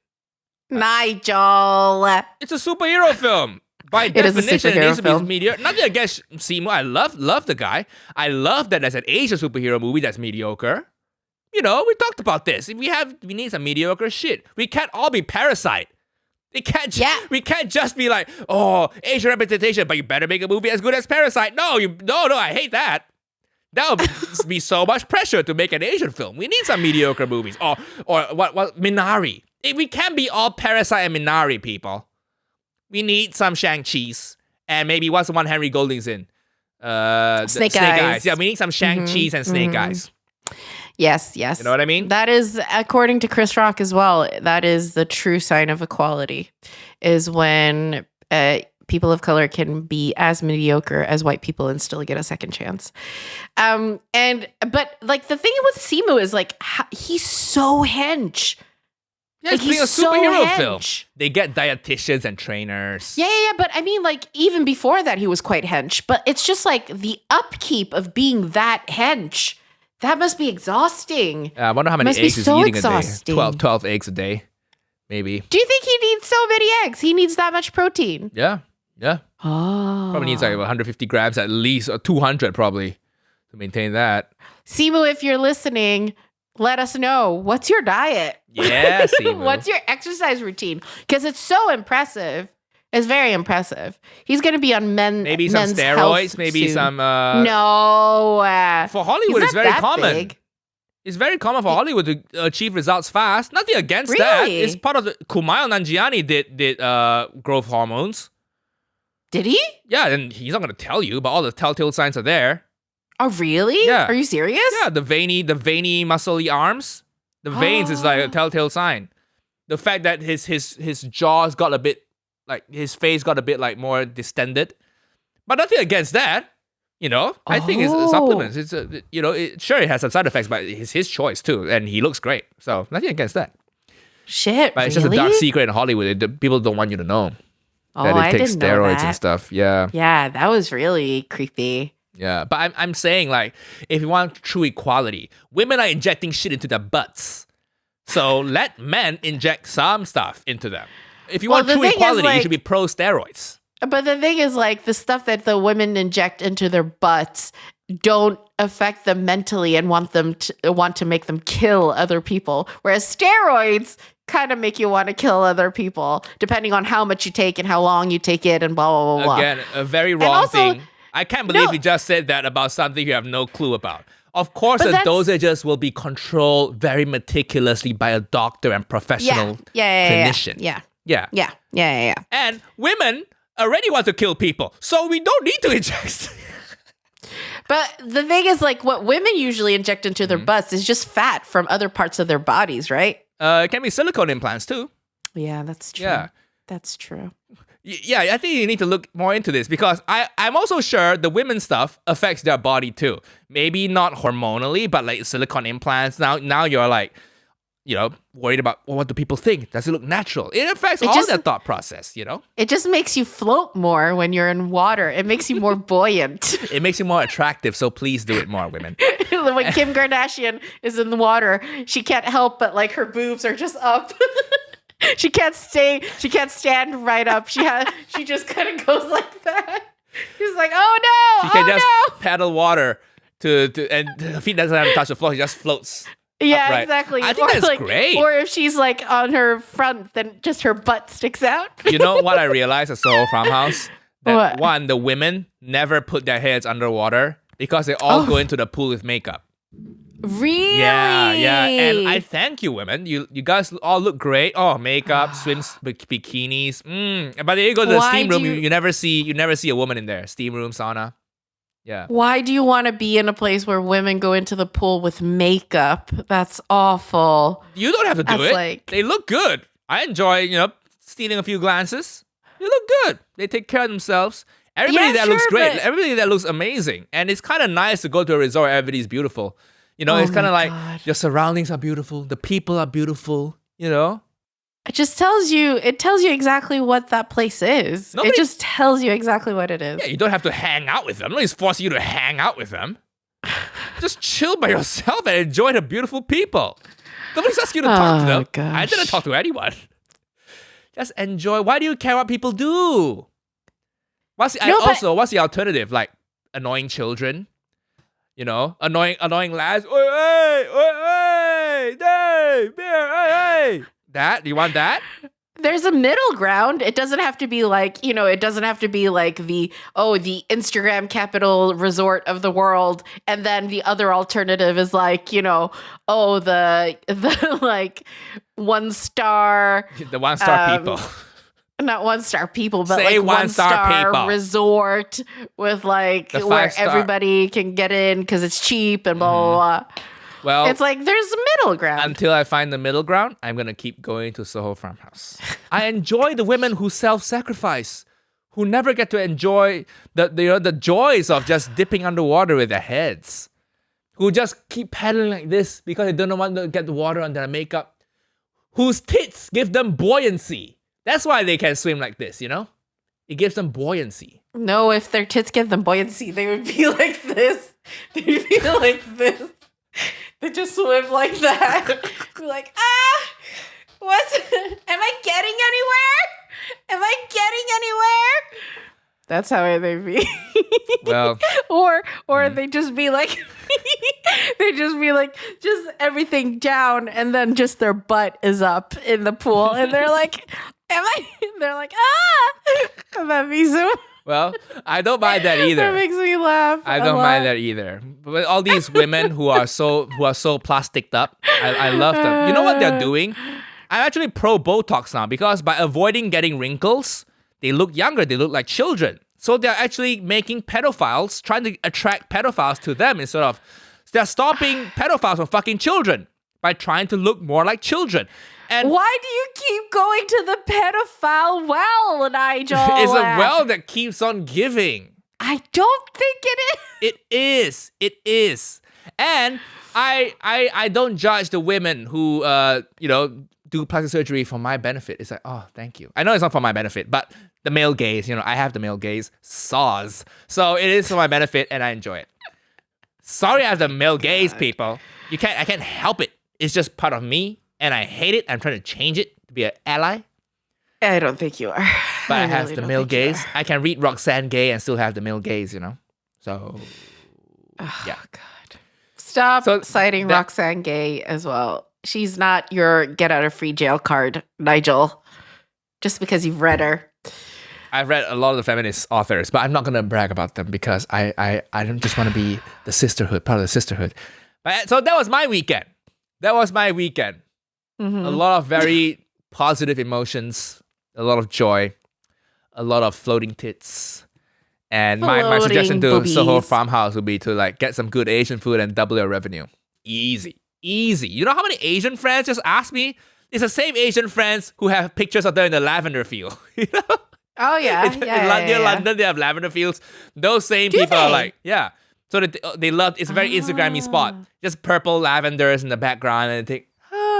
Nigel. It's a superhero film. By definition, it needs to be mediocre. Nothing against Simu. I love the guy. I love that there's an Asian superhero movie that's mediocre. You know, we talked about this. We need some mediocre shit. We can't all be Parasite. We can't just be like, oh, Asian representation, but you better make a movie as good as Parasite. No, I hate that. That would be so much pressure to make an Asian film. We need some mediocre movies. Or what Minari. We can't be all Parasite and Minari, people. We need some Shang-Chi's. And maybe what's the one Henry Golding's in? Snake Eyes. Yeah, we need some Shang-Chi's and Snake Eyes. Yes. You know what I mean? That is, according to Chris Rock as well, that is the true sign of equality, is when people of color can be as mediocre as white people and still get a second chance. But like the thing with Simu is like, he's so hench. Yeah, like, he's a superhero film. They get dietitians and trainers. Yeah. But I mean, like, even before that, he was quite hench. But it's just like the upkeep of being that hench. That must be exhausting. I wonder how many eggs he's eating a day. 12 eggs a day, maybe. Do you think he needs so many eggs? He needs that much protein? Yeah. Oh. Probably needs like 150 grams at least, or 200 probably, to maintain that. Simu, if you're listening, let us know. What's your diet? Yeah, Simu. What's your exercise routine? Because it's so impressive. It's very impressive. He's going to be on maybe some men's steroids, health maybe soon. some. No. For Hollywood, he's it's not very that common. big. It's very common for Hollywood to achieve results fast. Nothing against that. Really? It's part of the. Kumail Nanjiani did growth hormones. Did he? Yeah, and he's not going to tell you, but all the telltale signs are there. Oh, really? Yeah. Are you serious? Yeah, the veiny, muscly arms. The veins is like a telltale sign. The fact that his jaws got a bit, like his face got a bit like more distended. But nothing against that. You know, I think it's supplements. It's it has some side effects, but it's his choice too, and he looks great. So nothing against that. Shit, but it's just a dark secret in Hollywood. People don't want you to know that it takes steroids and stuff. Yeah. Yeah, that was really creepy. Yeah, but I'm saying, like, if you want true equality, women are injecting shit into their butts. So let men inject some stuff into them. If you want true equality, you should be pro steroids. But the thing is, like, the stuff that the women inject into their butts don't affect them mentally and want to make them kill other people. Whereas steroids kind of make you want to kill other people, depending on how much you take and how long you take it and blah, blah, blah, blah. Again, a very wrong thing. I can't believe you just said that about something you have no clue about. Of course, the dosages will be controlled very meticulously by a doctor and professional clinician. Yeah. And women already want to kill people, so we don't need to inject. But the thing is, like, what women usually inject into their butts is just fat from other parts of their bodies, right? It can be silicone implants too. Yeah, that's true. Yeah. That's true. Yeah, I think you need to look more into this because I'm also sure the women's stuff affects their body too. Maybe not hormonally, but like silicone implants. Now you're like, worried about what do people think? Does it look natural? It affects their thought process, It just makes you float more when you're in water. It makes you more buoyant. It makes you more attractive, so please do it more, women. When Kim Kardashian is in the water, she can't help but like her boobs are just up. She can't stand right up. She just kind of goes like that. She's like, oh no, she can just paddle water and her feet doesn't have to touch the floor. She just floats. Yeah, upright. Exactly. I think that's great. Or if she's like on her front, then just her butt sticks out. You know what I realized at Soho Farmhouse? That one, the women never put their heads underwater because they all go into the pool with makeup. Really? Yeah. And I thank you, women. You guys all look great. Oh, makeup, swims, bikinis. But then you go to the steam room, you never see a woman in there. Steam room, sauna. Yeah. Why do you want to be in a place where women go into the pool with makeup? That's awful. You don't have to do it. They look good. I enjoy, stealing a few glances. They look good. They take care of themselves. Everybody looks great. Everybody that looks amazing. And it's kind of nice to go to a resort where everybody's beautiful. It's kind of like your surroundings are beautiful. The people are beautiful, It just tells you exactly what that place is. It just tells you exactly what it is. Yeah, you don't have to hang out with them. Nobody's forcing you to hang out with them. Just chill by yourself and enjoy the beautiful people. Nobody's asking you to talk to them. Gosh. I didn't talk to anyone. Just enjoy. Why do you care what people do? What's the alternative? Like annoying children? Annoying lads. Oi, Dave, beer, hey. That? Do you want that? There's a middle ground. It doesn't have to be like, it doesn't have to be like the Instagram capital resort of the world. And then the other alternative is like, the like 1-star. The 1-star people. Not 1-star people, but say like 1-star people. resort with like where everybody can get in because it's cheap and blah, blah, blah. Well, it's like there's a middle ground. Until I find the middle ground, I'm going to keep going to Soho Farmhouse. I enjoy the women who self-sacrifice, who never get to enjoy the joys of just dipping underwater with their heads, who just keep paddling like this because they don't want to get the water on their makeup, whose tits give them buoyancy. That's why they can swim like this, It gives them buoyancy. No, if their tits give them buoyancy, they would be like this. They'd be like this. They just swim like that. Be like, am I getting anywhere? Am I getting anywhere? That's how they be. Well, or they just be like, just everything down, and then just their butt is up in the pool, and they're like, they're like, that makes them. well, I don't mind that either. That makes me laugh. I don't mind that either. But all these women who are so plasticed up, I love them. You know what they're doing? I'm actually pro Botox now because by avoiding getting wrinkles, they look younger. They look like children. So they're actually making pedophiles, trying to attract pedophiles to them instead of... They're stopping pedophiles from fucking children by trying to look more like children. And why do you keep going to the pedophile well, Nigel? It's a well that keeps on giving. I don't think it is. It is. It is. And I don't judge the women who do plastic surgery for my benefit. It's like, oh, thank you. I know it's not for my benefit, but the male gaze, I have the male gaze, saws. So it is for my benefit and I enjoy it. Sorry I have the male gaze, people. I can't help it. It's just part of me and I hate it. I'm trying to change it to be an ally. I don't think you are. But I have the male gaze. I can read Roxanne Gay and still have the male gaze, So, yeah. God. Stop citing Roxanne Gay as well. She's not your get out of free jail card, Nigel. Just because you've read her. I've read a lot of the feminist authors, but I'm not going to brag about them because I don't just want to be the sisterhood, part of the sisterhood. So that was my weekend. Mm-hmm. A lot of very positive emotions, a lot of joy, a lot of floating tits. And my suggestion to Soho Farmhouse would be to get some good Asian food and double your revenue. Easy. You know how many Asian friends just ask me? It's the same Asian friends who have pictures of them in the lavender field. Oh, yeah. Near London, they have lavender fields. Those same people are like, yeah. So they love, it's a very Instagram-y spot. Just purple lavenders in the background. And they think,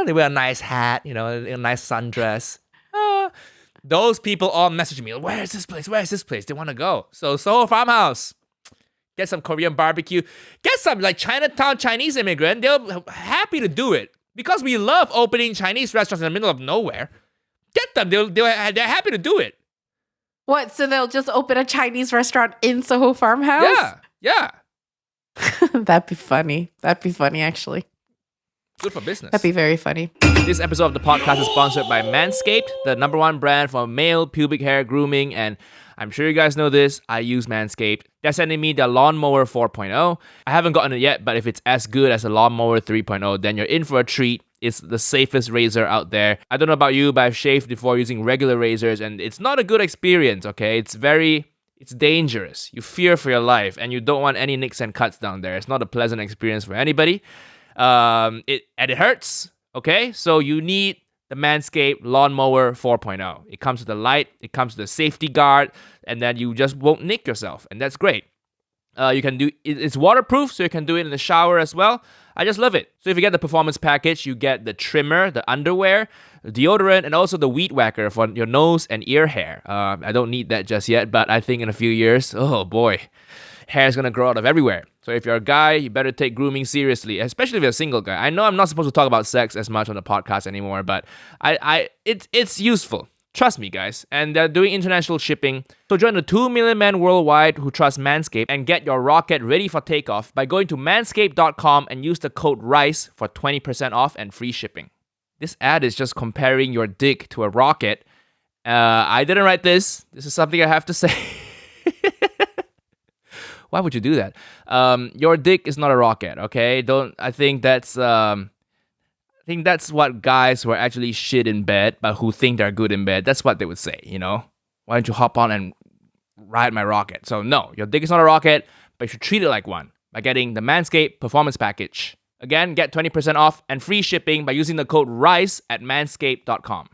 they wear a nice hat, a nice sundress. Those people all message me, where is this place? They want to go. So Soho Farmhouse. Get some Korean barbecue. Get some Chinatown Chinese immigrant. They're happy to do it. Because we love opening Chinese restaurants in the middle of nowhere. Get them. They're happy to do it. What? So they'll just open a Chinese restaurant in Soho Farmhouse? Yeah. That'd be funny, actually. Good for business. That'd be very funny. This episode of the podcast is sponsored by Manscaped, the #1 brand for male pubic hair grooming. And I'm sure you guys know this. I use Manscaped. They're sending me the Lawnmower 4.0. I haven't gotten it yet, but if it's as good as the Lawnmower 3.0, then you're in for a treat. It's the safest razor out there. I don't know about you, but I've shaved before using regular razors, and it's not a good experience, okay? It's dangerous. You fear for your life, and you don't want any nicks and cuts down there. It's not a pleasant experience for anybody. It hurts, okay? So you need the Manscaped Lawnmower 4.0. It comes with a light, it comes with a safety guard, and then you just won't nick yourself, and that's great. You can do it's waterproof, so you can do it in the shower as well. I just love it. So if you get the performance package, you get the trimmer, the underwear, the deodorant, and also the weed whacker for your nose and ear hair. I don't need that just yet, but I think in a few years, oh boy, hair is gonna grow out of everywhere. So if you're a guy, you better take grooming seriously, especially if you're a single guy. I know I'm not supposed to talk about sex as much on the podcast anymore, but it's useful. Trust me, guys. And they're doing international shipping. So join the 2 million men worldwide who trust Manscaped and get your rocket ready for takeoff by going to manscaped.com and use the code RICE for 20% off and free shipping. This ad is just comparing your dick to a rocket. I didn't write this. This is something I have to say. Why would you do that? Your dick is not a rocket, okay? I think that's what guys who are actually shit in bed, but who think they're good in bed, that's what they would say, Why don't you hop on and ride my rocket? So no, your dick is not a rocket, but you should treat it like one by getting the Manscaped Performance Package. Again, get 20% off and free shipping by using the code RICE at manscaped.com.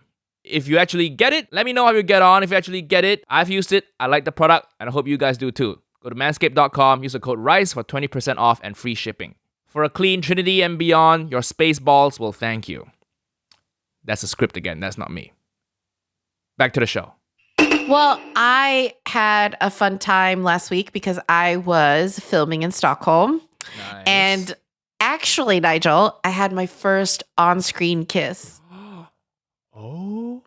If you actually get it, let me know how you get on. If you actually get it, I've used it, I like the product, and I hope you guys do too. Go to manscaped.com, use the code RICE for 20% off and free shipping. For a clean Trinity and beyond, your space balls will thank you. That's a script again. That's not me. Back to the show. Well, I had a fun time last week because I was filming in Stockholm. Nice. And actually, Nigel, I had my first on-screen kiss. Oh.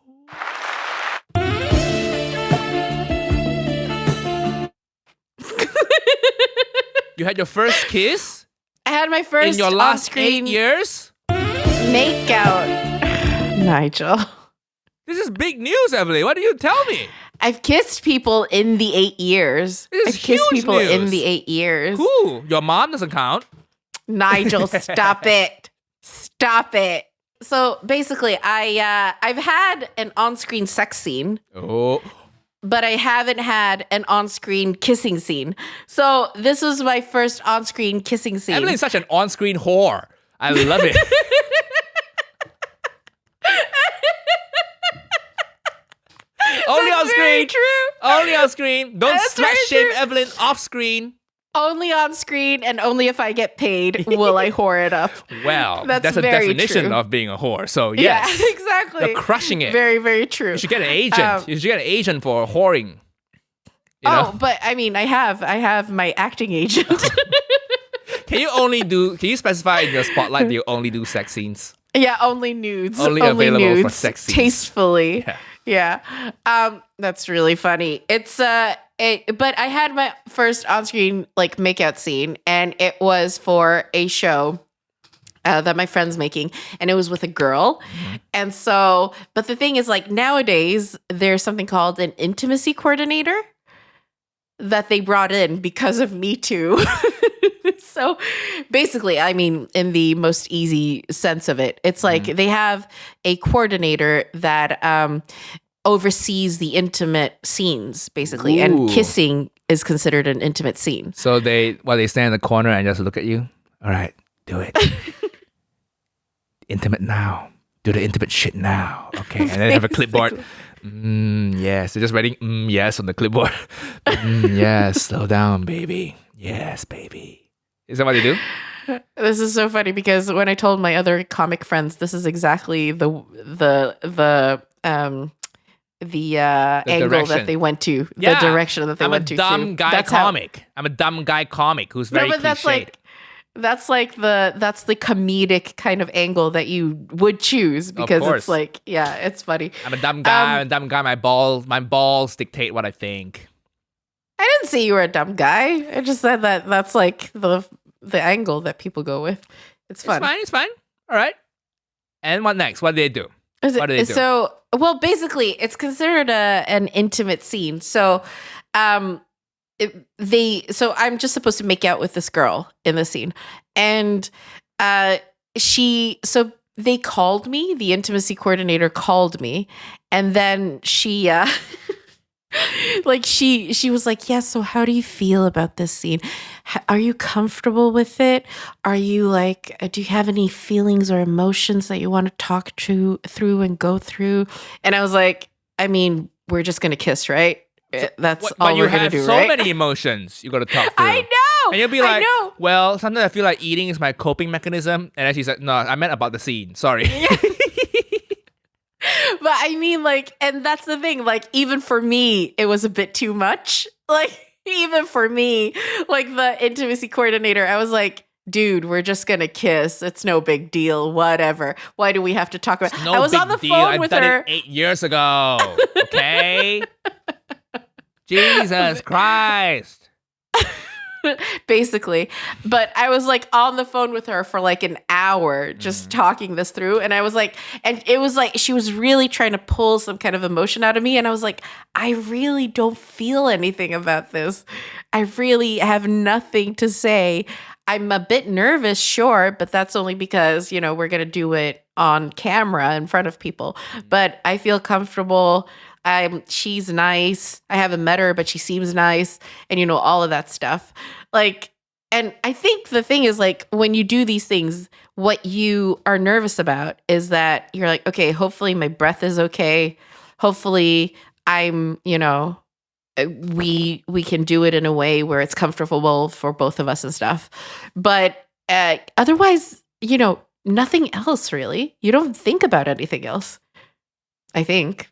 You had your first kiss I had my first in your last on-screen 8 years? makeout. Nigel. This is big news, Evelyn. What do you tell me? I've kissed people in the 8 years. This is I've kissed huge people news. in the 8 years. Who? Your mom doesn't count. Nigel, stop it. Stop it. So basically, I've had an on-screen sex scene. Oh. But I haven't had an on-screen kissing scene. So this was my first on-screen kissing scene. Evelyn's such an on-screen whore. I love it. Only That's on very screen. true. Only on screen. Don't That's slut very shame true. Evelyn off screen. Only on screen and only if I get paid will I whore it up. Well, That's that's a very definition true. of being a whore. So yes, Yeah, exactly. you're crushing it. Very, very true. You should get an agent. You should get an agent for whoring. You Oh, know? but I mean, I have my acting agent. Can you specify in your spotlight that you only do sex scenes? Yeah, only nudes. Only available nudes, for sex scenes. Tastefully. Yeah. Yeah. That's really funny. But I had my first on-screen like makeout scene, and it was for a show that my friend's making, and it was with a girl. And so, but the thing is, like nowadays, there's something called an intimacy coordinator that they brought in because of Me Too. So basically, I mean, in the most easy sense of it, it's like they have a coordinator that oversees the intimate scenes, basically. Ooh. And kissing is considered an intimate scene. So they stand in the corner and just look at you. All right, do it. Intimate now. Do the intimate shit now. Okay, and then they have a clipboard. Yes, they're just writing yes on the clipboard. Yes, slow down, baby. Yes, baby. Is that what they do? This is so funny because when I told my other comic friends, this is exactly the angle direction. that they went to, Yeah. the direction that they I'm a went to. dumb too. guy That's how- comic. I'm a dumb guy comic who's very no, but that's cliched. that's the comedic kind of angle that you would choose because course. it's like, yeah, it's funny. I'm a dumb guy. I'm a dumb guy. My balls dictate what I think. I didn't say you were a dumb guy. I just said that that's like the angle that people go with. It's fun. It's fine. All right. And what next? What do they do? What do they do? So, well, basically, it's considered an intimate scene. So, so I'm just supposed to make out with this girl in the scene, and so they called me. The intimacy coordinator called me, and then she. Like she was like, yeah, so how do you feel about this scene? Are you comfortable with it? Are you like, do you have any feelings or emotions that you want to talk through and go through? And I was like, I mean, we're just going to kiss, right? That's all we're going to do, so right? many emotions you got to talk through. I know. And you'll be like, I know. well, sometimes I feel like eating is my coping mechanism. And then she's like, no, I meant about the scene. Sorry. But I mean, like, and that's the thing, like, even for me, it was a bit too much. Like, even for me, like the intimacy coordinator, I was like, dude, we're just gonna kiss. It's no big deal. Whatever. Why do we have to talk about It's no I was big on the deal. phone I've with done her. it 8 years ago. Okay? Jesus Christ. Basically. But I was like on the phone with her for like an hour just talking this through. And I was like, and it was like she was really trying to pull some kind of emotion out of me. And I was like, I really don't feel anything about this. I really have nothing to say. I'm a bit nervous, sure, but that's only because, you know, we're going to do it on camera in front of people. But I feel comfortable. She's nice. I haven't met her, but she seems nice. And, you know, all of that stuff. Like, and I think the thing is, like, when you do these things, what you are nervous about is that you're like, okay, hopefully my breath is okay. Hopefully I'm, you know, we can do it in a way where it's comfortable for both of us and stuff. But otherwise, you know, nothing else really. You don't think about anything else, I think.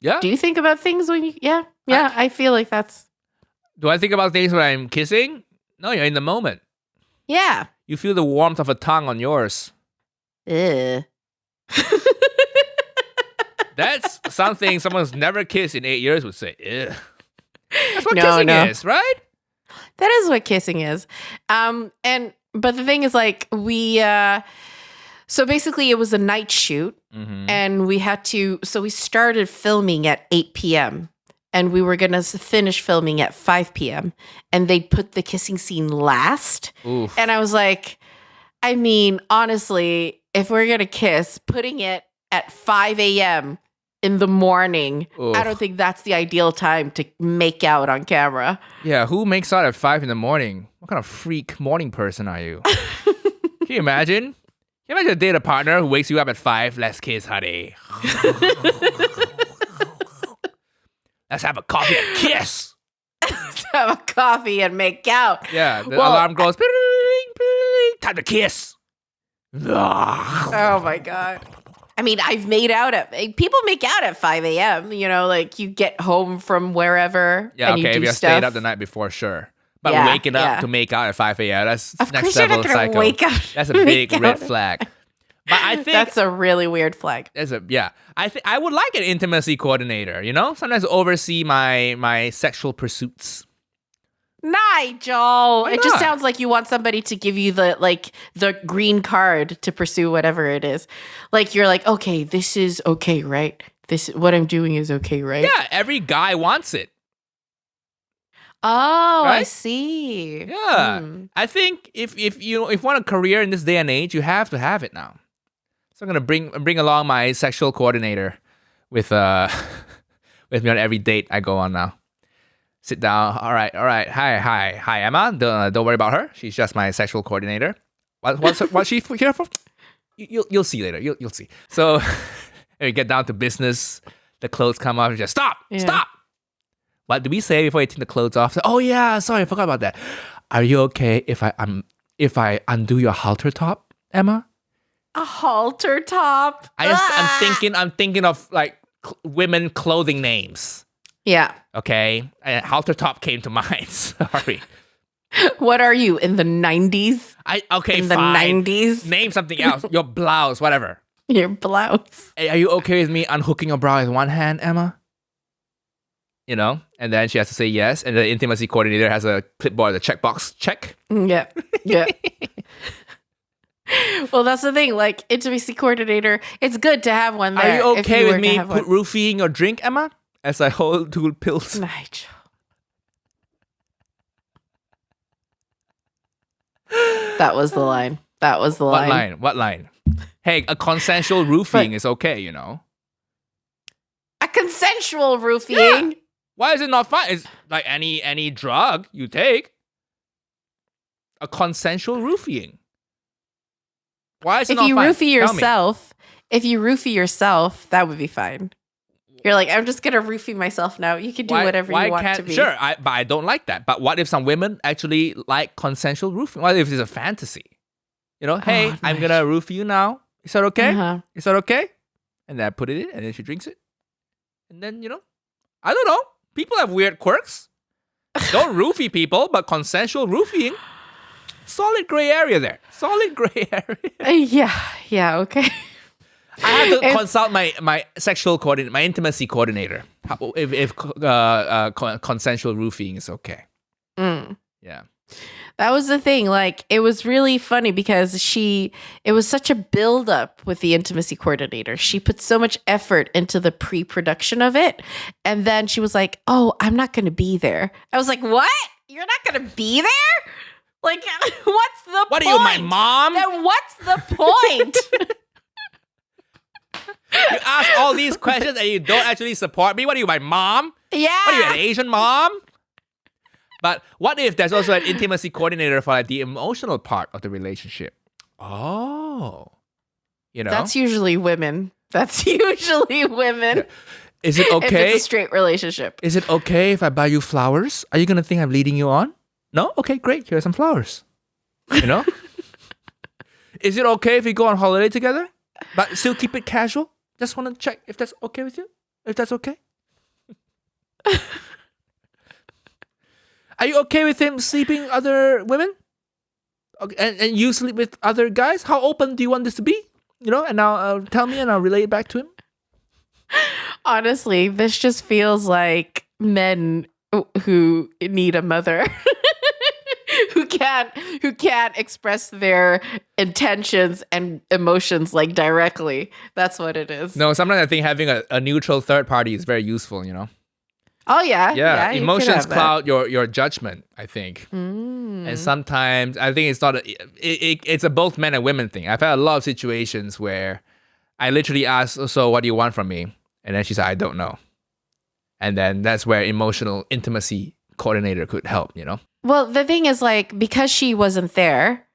Yeah. Do you think about things when you? Yeah. I feel like that's. Do I think about things when I'm kissing? No, you're in the moment. Yeah. You feel the warmth of a tongue on yours. Ugh. That's something someone who's never kissed in 8 years would say. Ugh. That's what No, kissing no. is, right? That is what kissing is. But the thing is, like, so basically it was a night shoot, and we started filming at 8 p.m. and we were going to finish filming at 5 p.m. and they put the kissing scene last. Oof. And I was like, I mean, honestly, if we're going to kiss, putting it at 5 a.m. in the morning, Oof. I don't think that's the ideal time to make out on camera. Yeah, who makes out at 5 in the morning? What kind of freak morning person are you? Can you imagine? Can you imagine date a partner who wakes you up at 5? Let's kiss, honey. Let's have a coffee and kiss. Let's have a coffee and make out. Yeah, the alarm goes, "Ping, ping, time to kiss." Oh my God. I mean, people make out at 5 a.m. You know, like you get home from wherever. Yeah, and okay, you if do you stuff. stayed up the night before, sure. But Yeah, waking up to make out at 5 a.m., that's Of next course you're level not going psycho. to wake up. That's a to big make red out. flag. But I think That's a really weird flag. I would like an intimacy coordinator, you know? Sometimes oversee my sexual pursuits. Nigel, it just not? sounds like you want somebody to give you the green card to pursue whatever it is. Like you're like, okay, this is okay, right? What I'm doing is okay, right? Yeah, every guy wants it. Oh, I Right? see. Yeah. Hmm. I think if you want a career in this day and age, you have to have it now. So I'm gonna bring along my sexual coordinator with with me on every date I go on now. Sit down. All right. Hi, Emma. Don't worry about her. She's just my sexual coordinator. What's she here for? You'll see later. You'll see. So we get down to business. The clothes come off. And just stop. What do we say before you take the clothes off? Oh yeah, sorry, I forgot about that. Are you okay if I undo your halter top, Emma? A halter top. I'm thinking of like women clothing names. Yeah. Okay, and halter top came to mind. Sorry. What are you in the 90s? In the 90s? Name something else. Your blouse, whatever. Your blouse. Hey, are you okay with me unhooking your bra with one hand, Emma? You know, and then she has to say yes, and the intimacy coordinator has a clipboard, the checkbox check. Yeah. Yeah. Well, that's the thing. Like, intimacy coordinator, it's good to have one there. Are you if okay were with to me have one. roofing your drink, Emma? As I hold 2 pills. Nigel. That was the line. That was the line. What line? Hey, a consensual roofing is okay, you know. A consensual roofing. Yeah. Why is it not fine? It's like any drug you take. A consensual roofing. Why is it If not you fine? if you roofie yourself, that would be fine. You're like, I'm just gonna roofie myself now. You can do whatever you want to be. Sure, but I don't like that. But what if some women actually like consensual roofing? What if it's a fantasy? You know, hey, I'm gonna roofie you now. Is that okay? Uh-huh. Is that okay? And then I put it in, and then she drinks it. And then, you know, I don't know. People have weird quirks. Don't roofie people, but consensual roofing. Solid gray area there. Solid gray area. Yeah, okay. I have to consult my sexual coordinator, my intimacy coordinator, if consensual roofing is okay. Yeah. That was the thing. Like, it was really funny because it was such a buildup with the intimacy coordinator. She put so much effort into the pre-production of it. And then she was like, oh, I'm not going to be there. I was like, what? You're not going to be there? Like, what's the point? What are you, my mom? Then what's the point? You ask all these questions and you don't actually support me? What are you, my mom? Yeah. What are you, an Asian mom? But what if there's also an intimacy coordinator for like the emotional part of the relationship? Oh. You know? That's usually women. Is Is it okay? If it's a straight relationship. Is it okay if I buy you flowers? Are you going to think I'm leading you on? No? Okay, great. Here are some flowers. You know? Is it okay if we go on holiday together? But still keep it casual? Just want to check if that's okay with you? If that's okay? Are you okay with him sleeping with other women? Okay, and you sleep with other guys? How open do you want this to be? You know, and now tell me and I'll relay it back to him. Honestly, this just feels like men who need a mother. can't express their intentions and emotions like directly. That's what it is. No, sometimes I think having a neutral third party is very useful, you know? Oh yeah. Yeah, you could emotions have that. cloud your judgment, I think. And sometimes I think it's not it's a both men and women thing. I've had a lot of situations where I literally ask, so what do you want from me? And then she said, I don't know. And then that's where emotional intimacy coordinator could help, you know? Well, the thing is, like, because she wasn't there,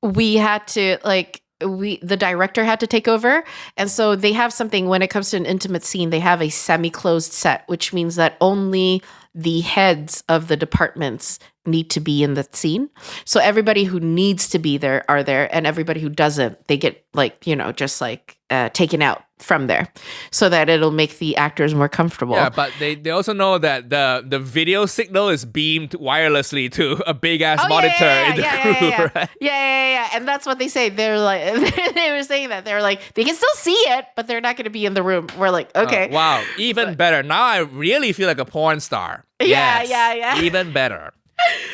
we had to, like, the director had to take over. And so they have something, when it comes to an intimate scene, they have a semi-closed set, which means that only the heads of the departments need to be in the scene. So everybody who needs to be there are there, and everybody who doesn't, they get, like, you know, just like taken out from there, so that it'll make the actors more comfortable. Yeah, but they also know that the video signal is beamed wirelessly to a big ass monitor in the crew, right? Yeah. And that's what they say. They're like, they were saying that. They're like, they can still see it, but they're not going to be in the room. We're like, okay. Wow, even better. Now I really feel like a porn star. Yeah, Yes, yeah. Even better.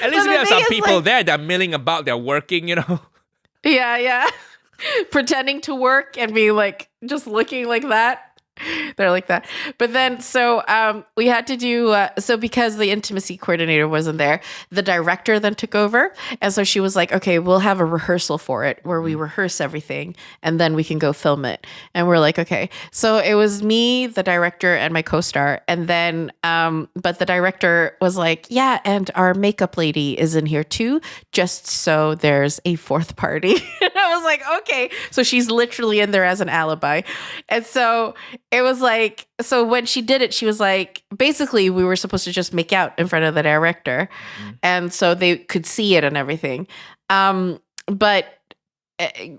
At least we have some people there that are milling about, they're working, you know? Yeah. Pretending to work and be like, just looking like that. They're like that. But then, so we had to do, so because the intimacy coordinator wasn't there, the director then took over. And so she was like, okay, we'll have a rehearsal for it where we rehearse everything and then we can go film it. And we're like, okay. So it was me, the director, and my co-star. And then, but the director was like, yeah, and our makeup lady is in here too, just so there's a fourth party. And I was like, okay. So she's literally in there as an alibi. And so it was like, so when she did it, she was like, basically, we were supposed to just make out in front of the director. And so they could see it and everything. But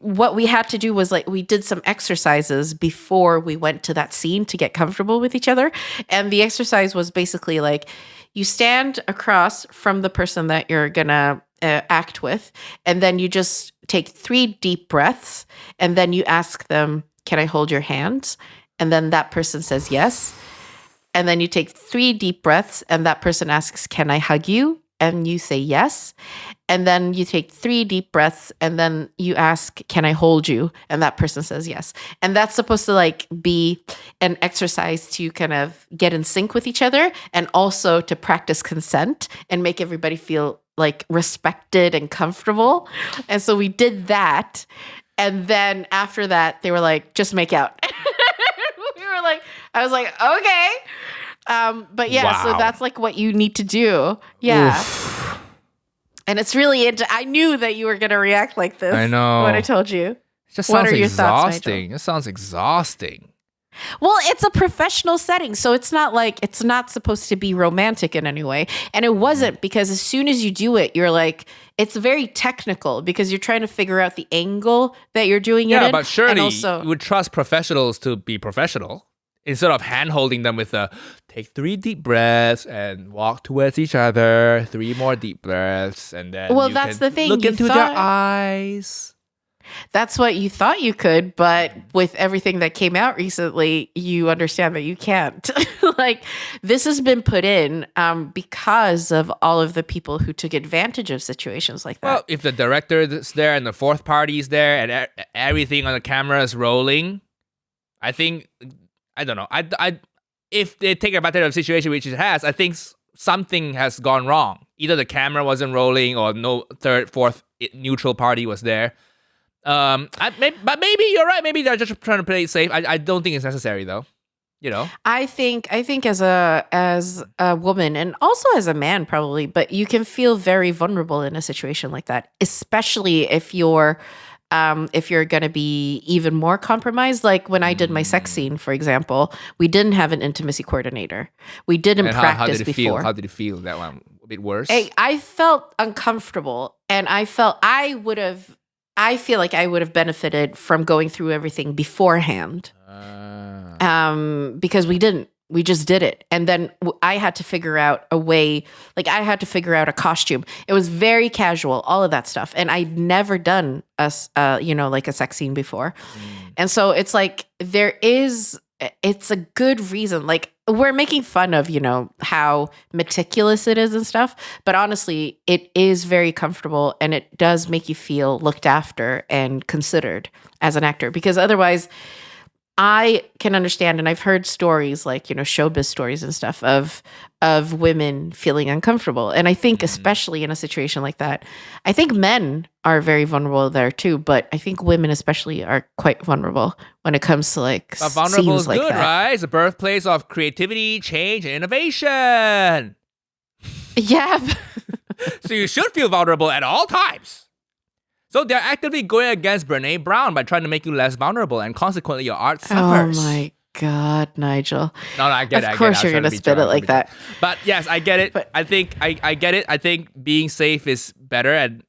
what we had to do was, like, we did some exercises before we went to that scene to get comfortable with each other. And the exercise was basically like, you stand across from the person that you're going to act with. And then you just take 3 deep breaths. And then you ask them, can I hold your hands? And then that person says yes. And then you take 3 deep breaths and that person asks, can I hug you? And you say yes. And then you take 3 deep breaths and then you ask, can I hold you? And that person says yes. And that's supposed to, like, be an exercise to kind of get in sync with each other and also to practice consent and make everybody feel like respected and comfortable. And so we did that. And then after that, they were like, just make out. I was like, okay. But yeah, Wow. So that's like what you need to do. Yeah. Oof. And it's really I knew that you were going to react like this. I know. When I told you. It just What sounds are your thoughts, exhausting. It sounds exhausting. Well, it's a professional setting, so it's not like, it's not supposed to be romantic in any way. And it wasn't, because as soon as you do it, you're like, it's very technical because you're trying to figure out the angle that you're doing it in. Yeah, but surely And also, you would trust professionals to be professional instead of hand-holding them with take 3 deep breaths and walk towards each other, 3 more deep breaths, and then well, you that's can the thing. look You into their thought- eyes. That's what you thought you could, but with everything that came out recently, you understand that you can't. Like, this has been put in because of all of the people who took advantage of situations like that. Well, if the director is there and the fourth party is there and everything on the camera is rolling, I think, I don't know. If they take advantage of the situation, which it has, I think something has gone wrong. Either the camera wasn't rolling or no third, fourth neutral party was there. But maybe you're right. Maybe they're just trying to play it safe. I don't think it's necessary, though. You know, I think as a woman and also as a man probably, but you can feel very vulnerable in a situation like that, especially if you're going to be even more compromised. Like when I did my sex scene, for example, we didn't have an intimacy coordinator. We didn't practice before. How did it feel? That one a bit worse. I felt uncomfortable, and I feel like I would have benefited from going through everything beforehand. Because we didn't. We just did it. And then I had to figure out a way, like I had to figure out a costume. It was very casual, all of that stuff. And I'd never done like a sex scene before. And so it's like there is it's a good reason. Like, we're making fun of, how meticulous it is and stuff, but honestly, it is very comfortable and it does make you feel looked after and considered as an actor, because otherwise I can understand, and I've heard stories like, showbiz stories and stuff of women feeling uncomfortable. And I think especially in a situation like that, I think men are very vulnerable there too, but I think women especially are quite vulnerable when it comes to like but vulnerable scenes is like good, that. right? It's the birthplace of creativity, change, and innovation. Yeah. So you should feel vulnerable at all times. So they're actively going against Brene Brown by trying to make you less vulnerable, and consequently your art suffers. Oh my God, Nigel. No, I get it. Of course you're going to spit it like that. But yes, I get it. But- I think I get it. I think being safe is better. And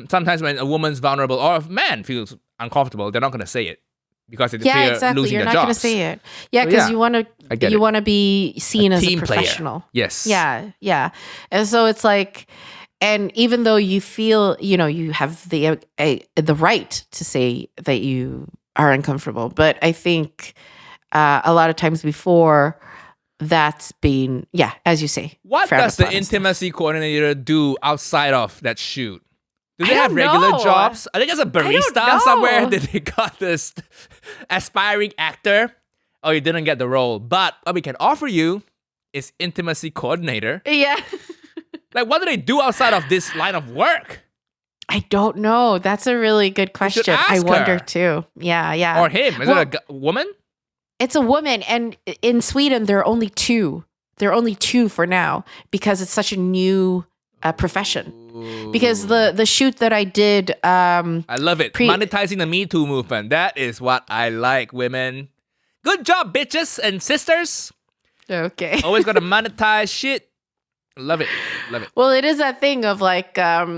sometimes when a woman's vulnerable or a man feels uncomfortable, they're not going to say it because they fear exactly. losing You're their not going to jobs. say it. Yeah, So, because yeah, I get you it. want to be seen as a team player. professional. Yes. Yeah. And so it's like, and even though you feel, you have the right to say that you are uncomfortable, but I think a lot of times before that's been, as you say. What frowned does the upon and stuff. intimacy coordinator do outside of that shoot? Do they I have don't regular know. jobs? I think as a don't barista know. somewhere that they got this aspiring actor. Oh, you didn't get the role. But what we can offer you is intimacy coordinator. Yeah. Like, what do they do outside of this line of work? I don't know. That's a really good question. ask I wonder her. too. Yeah. Or him? Is it a woman? It's a woman, and in Sweden there are only two. There are only two for now because it's such a new profession. Because the shoot that I did, I love it. Monetizing the Me Too movement. That is what I like, women. Good job, bitches and sisters. okay. Always got to monetize shit. Love it. Well, it is that thing of like because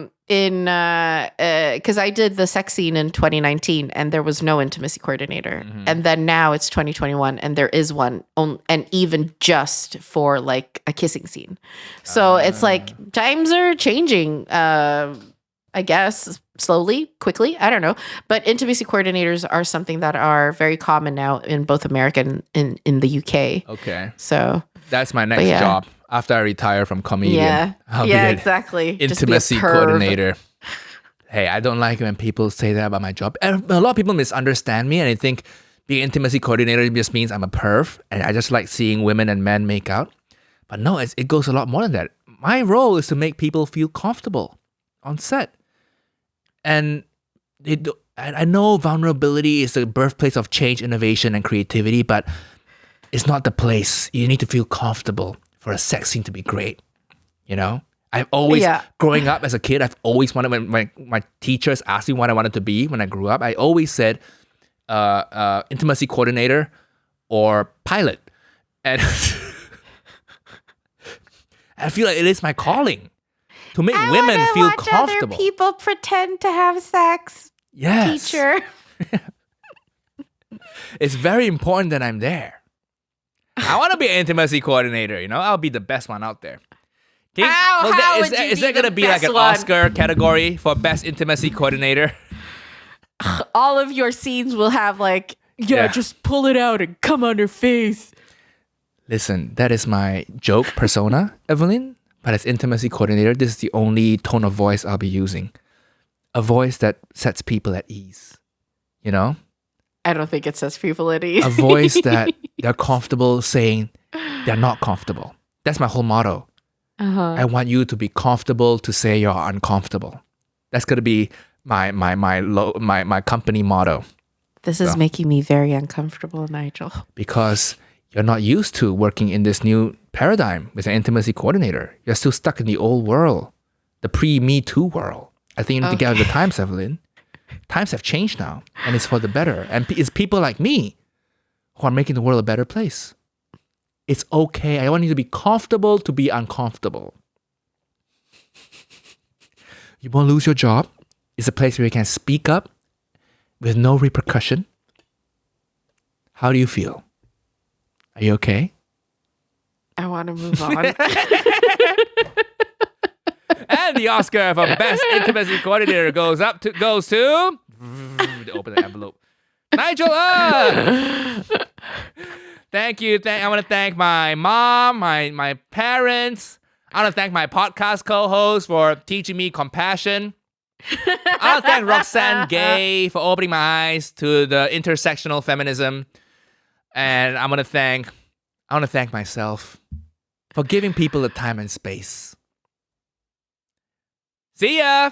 I did the sex scene in 2019 and there was no intimacy coordinator, and then now it's 2021 and there is one, and even just for like a kissing scene. So it's like times are changing. I guess slowly, quickly. I don't know, but intimacy coordinators are something that are very common now in both America and in the UK. Okay. So That's my next job. After I retire from comedian, I'll be an exactly. intimacy Just be a perv. coordinator. Hey, I don't like when people say that about my job. And a lot of people misunderstand me and they think being intimacy coordinator just means I'm a perv and I just like seeing women and men make out. But no, it goes a lot more than that. My role is to make people feel comfortable on set. And I know vulnerability is the birthplace of change, innovation, and creativity, but it's not the place. You need to feel comfortable for a sex scene to be great. I've always, growing up as a kid, I've always wanted, when my teachers asked me what I wanted to be when I grew up, I always said intimacy coordinator or pilot. And I feel like it is my calling to make women feel comfortable. Other people pretend to have sex. Yes. Teacher. It's very important that I'm there. I want to be an intimacy coordinator, I'll be the best one out there. Is there going to be like an Oscar category for best intimacy coordinator? All of your scenes will have like, just pull it out and come on her face. Listen, that is my joke persona, Evelyn. But as intimacy coordinator, this is the only tone of voice I'll be using. A voice that sets people at ease, I don't think it says people at ease. A voice that they're comfortable saying they're not comfortable. That's my whole motto. I want you to be comfortable to say you're uncomfortable. That's gonna be my company motto. This is making me very uncomfortable, Nigel. Because you're not used to working in this new paradigm with an intimacy coordinator. You're still stuck in the old world, the pre-Me Too world. I think you need to get out of the times, Evelyn. Times have changed now, and it's for the better. And it's people like me who are making the world a better place. It's okay. I want you to be comfortable to be uncomfortable. You won't lose your job. It's a place where you can speak up with no repercussion. How do you feel? Are you okay? I want to move on. And the Oscar for Best Intimacy Coordinator goes to open the envelope. Nigel. Thank you. I want to thank my mom, my parents. I want to thank my podcast co-host for teaching me compassion. I want to thank Roxanne Gay for opening my eyes to the intersectional feminism. And I want to thank myself for giving people the time and space. See ya.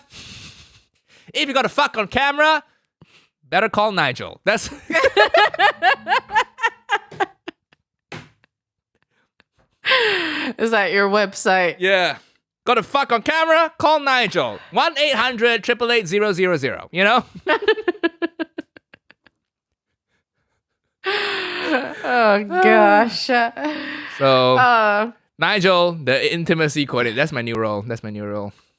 If you got to fuck on camera, better call Nigel. That's... Is that your website? Yeah. Got to fuck on camera? Call Nigel. 1-800-888-000. You know? Oh, gosh. So, Nigel, the intimacy coordinator. That's my new role.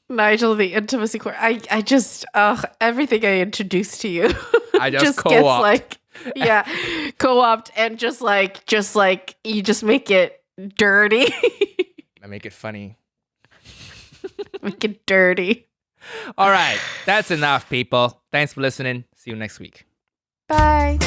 Nigel, the intimacy core. I just, everything I introduce to you. I just co-opt. Co-opt and just like, you just make it dirty. I make it funny. Make it dirty. All right. That's enough, people. Thanks for listening. See you next week. Bye.